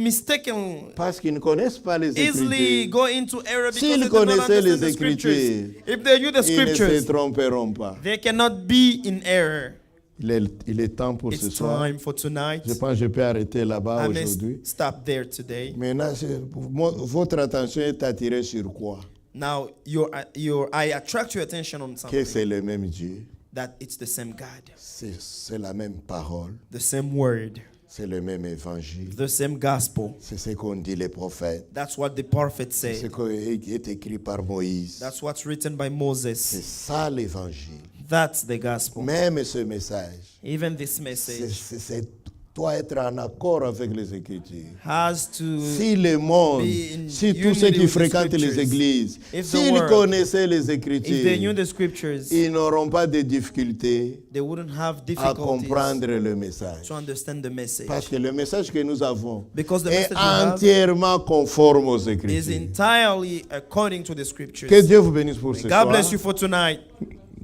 mistaken parce qu'ils ne connaissent pas les easily Écritures. go into error because S'ils they do not connaissaient understand les the scriptures. Écritures, If they knew the Ils ne se scriptures, tromperont pas. they cannot be in error. Il est temps pour ce It's soir. time for tonight. Je pense que je peux arrêter là-bas I may aujourd'hui. stop there today. Maintenant, votre attention est attirée sur quoi? Now, I attract your attention on Que something, c'est le même Dieu, that it's the same God, c'est la même parole, the same word, c'est le même évangile. the same gospel. C'est ce qu'ont dit les prophètes. That's what the prophets C'est ce say. qui est écrit par Moïse. That's what's written by C'est Moses. ça l'évangile. That's the gospel. Même ce message, Even this message c'est doit être en accord avec les Écritures. has to Si le monde, be in si tous ceux unity qui with the fréquentent les scriptures, églises, if the s'ils world, connaissaient les if they knew Écritures, the scriptures, ils n'auront pas de difficultés they wouldn't have à difficulties comprendre le message. to understand the message. Parce que le message que nous avons Because the est message we have entièrement conforme aux is Écritures. entirely according to the scriptures. Que Dieu vous bénisse pour ce God soir. bless you for tonight.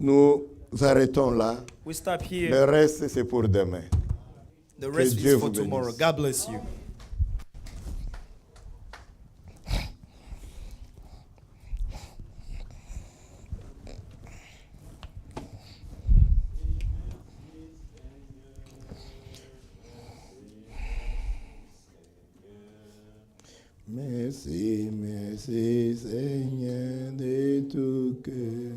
Nous arrêtons là. We stop here. Le reste, c'est pour demain. The rest Dieu is for vous bénisse. tomorrow. God bless you. Merci, merci Seigneur de tout cœur.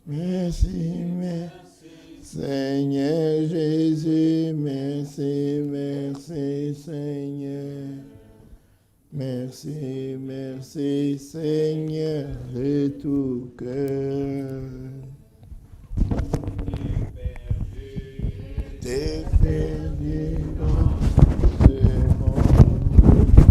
Merci, merci Seigneur Jésus, merci, merci Seigneur. Merci, merci Seigneur de tout cœur. T'es perdu dans ce monde.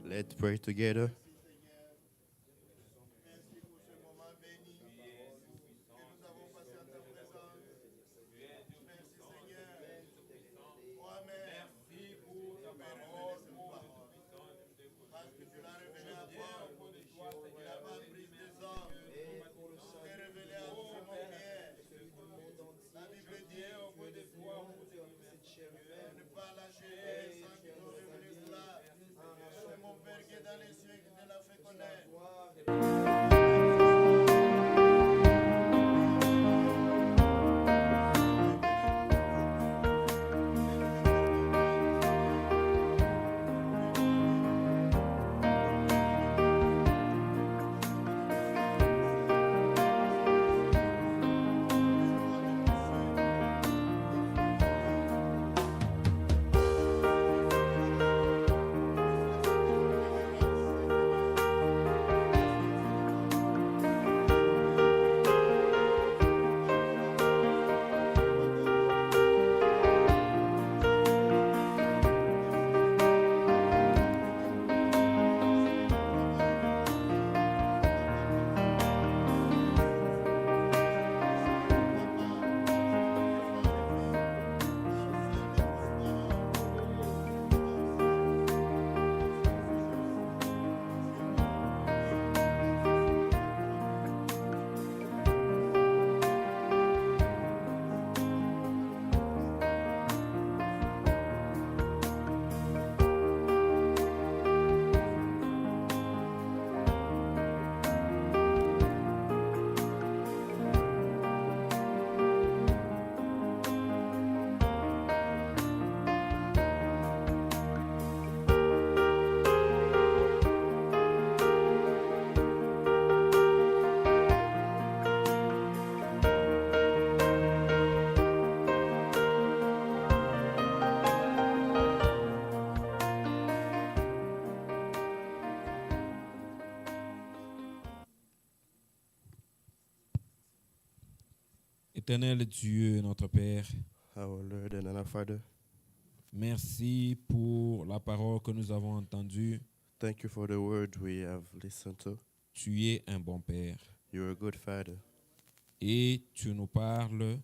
Let's pray together. Merci pour ce moment béni que nous avons passé en ta présence. Merci Seigneur. Oh Amen. Merci pour ta parole. Parce que tu l'as révélé à moi. Tu n'as pas pris des hommes. Tu t'es révélé à nous, mon bien. La Bible dit ne pas lâcher les saints qui ont révélé cela. C'est mon Père qui est dans les cieux qui te l'a fait connaître. Éternel Dieu, notre Père, Our Lord and our Father, merci pour la parole que nous avons entendue. thank you for the word we have listened to. Tu es un bon Père You're a good Father, et tu nous parles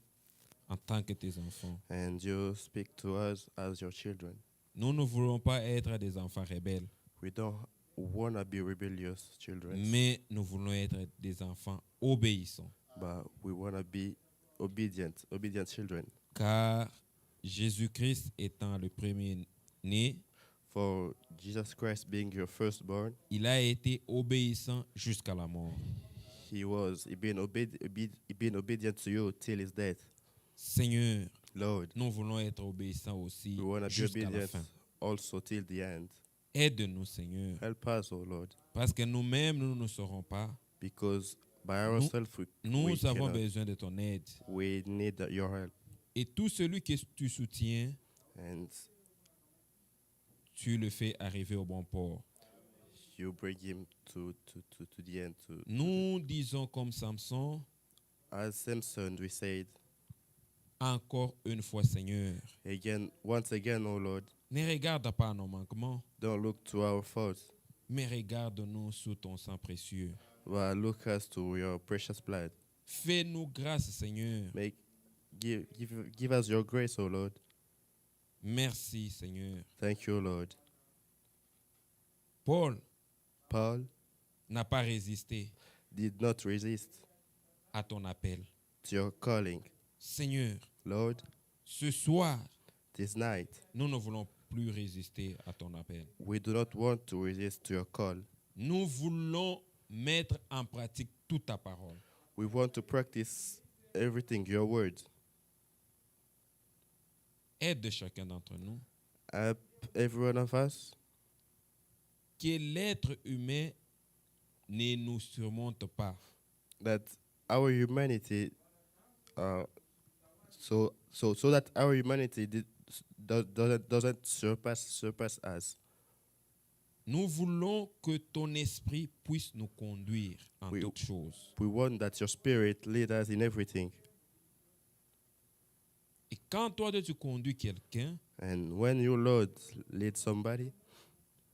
en tant que tes enfants. and you speak to us as your children. Nous ne voulons pas être des enfants rebelles, We don't want to be rebellious children, mais nous voulons être des enfants obéissants. but we want to be obedient children. Car Jésus-Christ étant le premier-né, For Jesus Christ being your firstborn, il a été obéissant jusqu'à la mort. he been obedient to you till his death. Seigneur, Lord, nous voulons être obéissants aussi we want to be jusqu'à la obedient fin. also till the end. Aide-nous, Seigneur, Help us, O Lord, parce que nous-mêmes, nous ne saurons pas. because by ourselves Nous we avons cannot. besoin de ton aide. We need your help. Et tout celui que tu soutiens, and tu le fais arriver au bon port. you bring him to the end. Nous disons comme Samson, As Samson, we said, encore une fois, Seigneur, once again, O Lord, ne regarde pas nos manquements, don't look to our faults, mais regarde-nous sous ton sang précieux. but look us to your precious blood. Fais-nous grâce, Seigneur. Give us your grace, O Lord. Merci, Seigneur. Thank you, Lord. Paul Paul n'a pas résisté did not resist à ton appel. to your calling. Seigneur, Lord, ce soir, this night, nous ne voulons plus résister à ton appel. we do not want to resist to your call. Nous voulons mettre en pratique toute ta parole. We want to practice everything, your word. Aide chacun d'entre nous Help every one of us que l'être humain ne nous surmonte pas. that our humanity, so that our humanity doesn't surpass us. Nous voulons que ton esprit puisse nous conduire en Oui. toutes choses. We want that your spirit lead us in everything. Et quand toi tu conduis quelqu'un, And when you, Lord, lead somebody,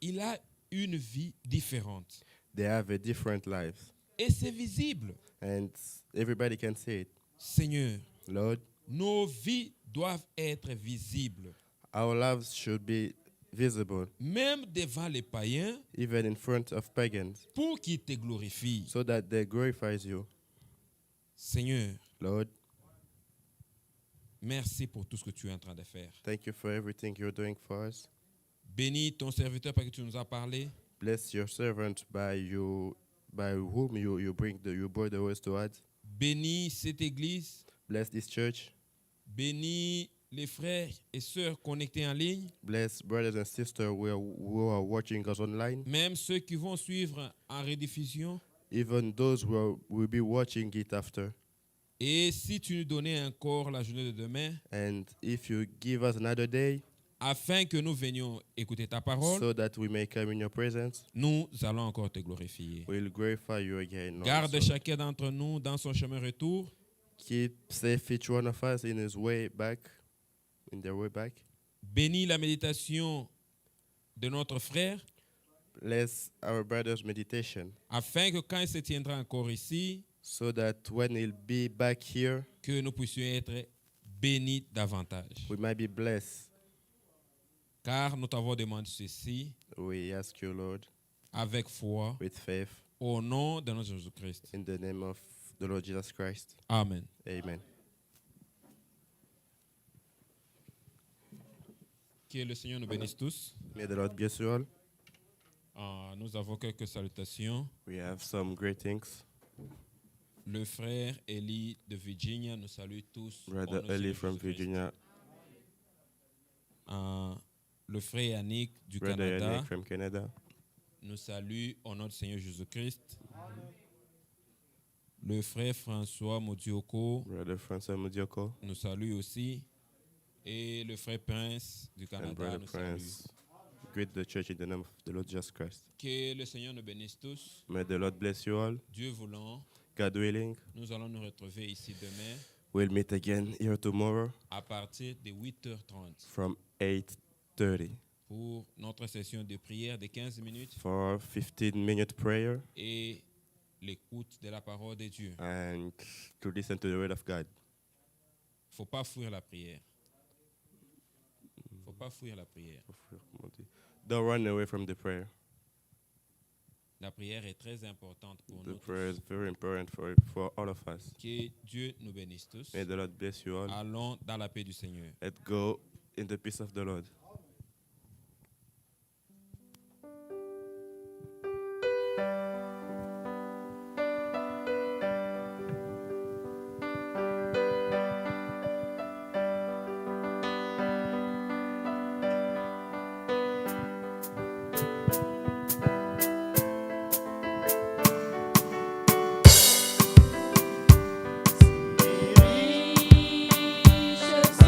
il a une vie différente. they have a different life. Et c'est visible. And everybody can see it. Seigneur, Lord, nos vies doivent être visibles. our lives should be visible, Même devant les païens, even in front of pagans, pour qu'ils te glorifient. so that they glorifies you. Seigneur, Lord, merci pour tout ce que tu es en train de faire. thank you for everything you're doing for us. Bénis ton serviteur parce que tu nous as parlé. Bless your servant by whom you brought the words to us. Bénis cette église. Bless this church. Bénis les frères et sœurs connectés en ligne. Bless brothers and sisters who are watching us online. Même ceux qui vont suivre en rediffusion. Even those who will be watching it after. Et si tu nous donnais encore la journée de demain, And if you give us another day, afin que nous venions écouter ta parole, so that we may come in your presence, nous allons encore te glorifier. we'll glorify you again. Garde also. chacun d'entre nous dans son chemin retour. Keep safe each one of us in his way back, in their way back. Bénis la méditation de notre frère, Bless our brother's meditation, afin que quand il se tiendra encore ici, so that when he'll be back here, que nous puissions être bénis davantage. we might be blessed. Car nous t'avons demandé ceci We ask you, Lord, avec foi, with faith, au nom de notre Jésus-Christ. in the name of the Lord Jesus Christ. Amen. Amen. Que le Seigneur nous bénisse tous. May the Lord bless you all. Nous avons quelques salutations. We have some greetings. Le frère Eli de Virginia nous salue tous. au Brother nom du Eli Seigneur from Jésus-Christ. Virginia, Le frère Yannick du Brother Canada Yannick from Canada, nous salue au nom du Seigneur Jésus-Christ. Le frère François Modioko Brother Francois Mudioko, nous salue aussi. Et le frère Prince du and Canada Brother nous salue. Prince. Greet the church in the name of the Lord Jesus Christ. Que le Seigneur nous bénisse tous. May the Lord bless you all. Dieu voulant, God willing, nous allons nous retrouver ici demain we'll meet again here tomorrow à partir de 8h30 from 8:30 pour notre session de prière de 15 minutes for 15-minute prayer et l'écoute de la parole de Dieu. and to listen to the word of God. Il ne faut pas fuir la prière. Il ne faut pas fuir la prière. Don't run away from the prayer. La prière est très importante pour The nous prayer is tous. very important for all of us. Que Dieu nous bénisse tous. May the Lord bless you all. Allons dans la paix du Seigneur. Let's go in the peace of the Lord. Riche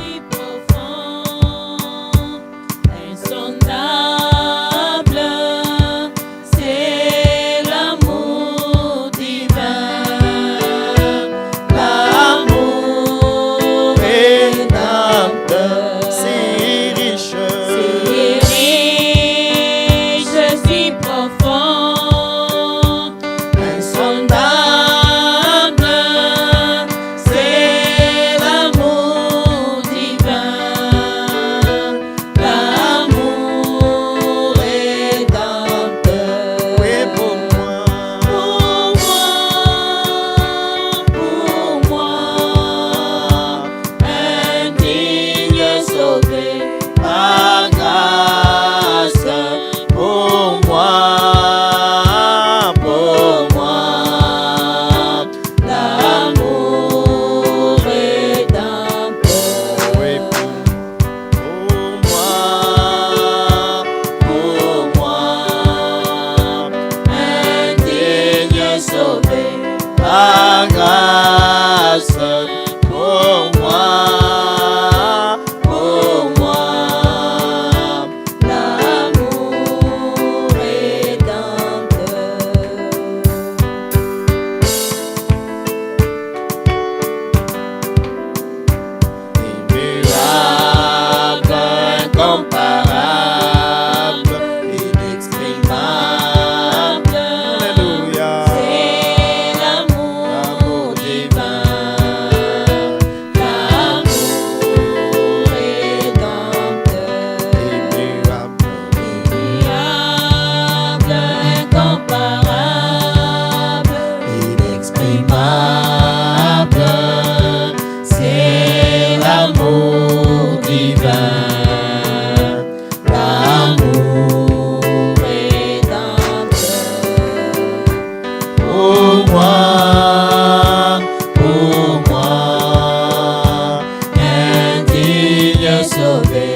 indigne sauvé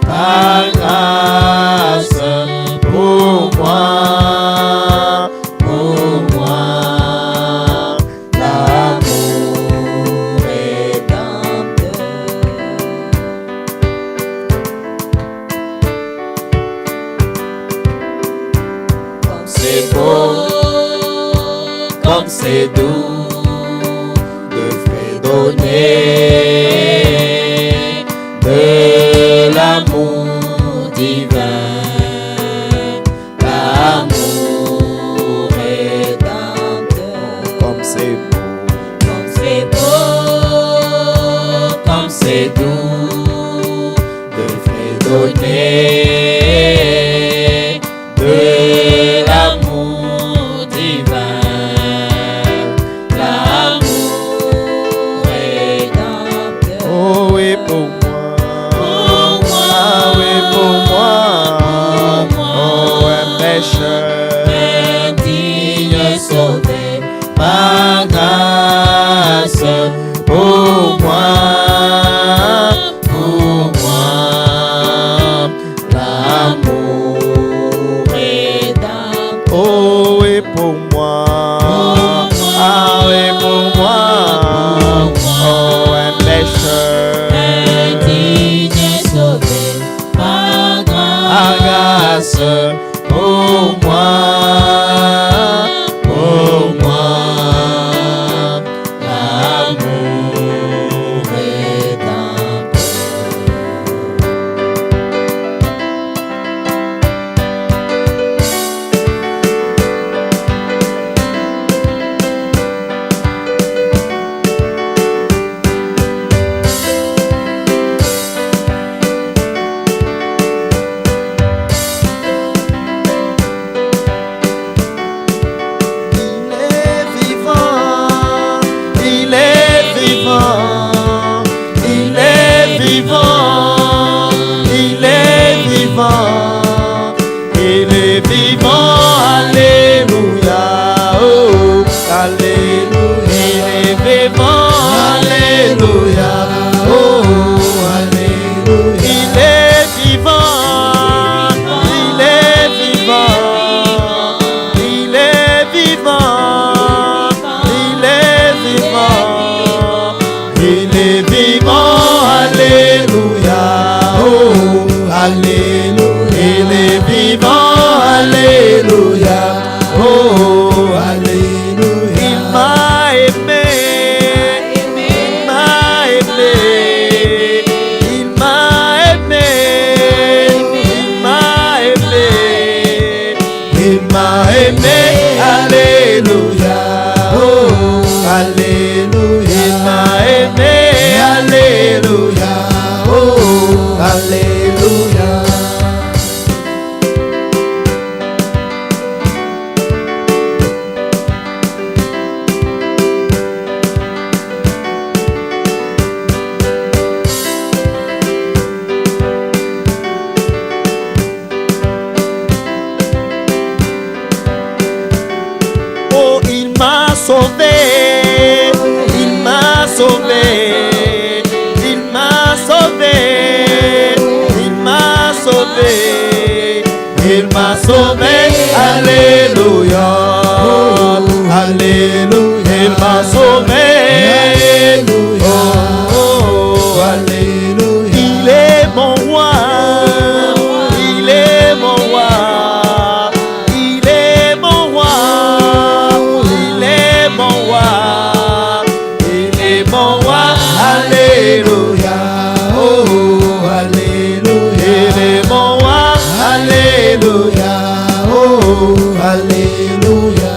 par grâce, pour moi, l'amour rédempteur. Comme c'est beau, comme c'est doux, de fredonner de l'amour divin, l'amour rédempteur. Comme c'est beau, comme c'est beau, comme c'est doux, de fredonner de l'amour divin, l'amour rédempteur. Oh oui, pour moi. Indigne sauvé par grâce, pour moi, l'amour rédempteur. Oh oui, pour moi, ah oui, pour moi, oh un pécheur. Indigne sauvé par grâce, pour moi, l'amour rédempteur. Il est vivant, alléluia, oh, alléluia. Il est vivant, alléluia, oh, alléluia. Il est vivant, il est vivant, il est vivant, il est vivant, il est vivant, alléluia, oh, alléluia. Il est vivant, alléluia, oh, alléluia. Il m'a aimé, il m'a aimé, il m'a aimé, il m'a aimé, il m'a aimé, alléluia, oh, alléluia. Il m'a aimé, alléluia, oh, alléluia. Sauvé, il m'a sauvé, il m'a sauvé, il m'a sauvé, il m'a sauvé, alléluia, alléluia, il m'a sauvé, oh, oh, alléluia. Il est mon roi, il est mon roi, il est mon roi. Il est mon roi, alléluia, oh, alléluia. Il est mon roi, alléluia, oh, alléluia.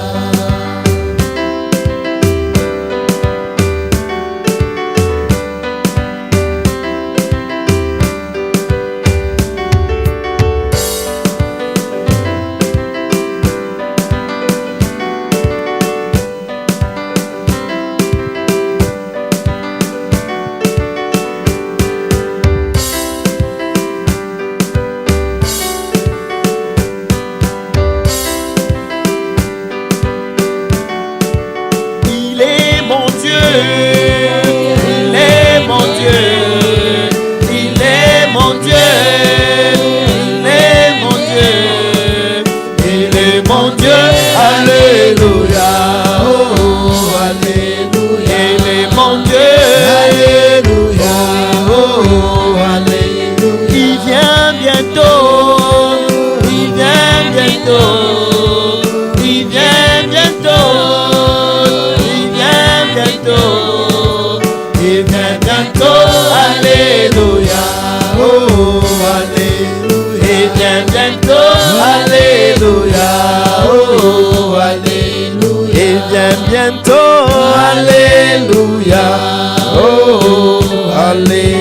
bientôt, il vient bientôt, il vient bientôt, il vient bientôt, alléluia, oh, alléluia, il vient bientôt, alléluia, oh, alléluia, il vient bientôt, alléluia, oh, alléluia.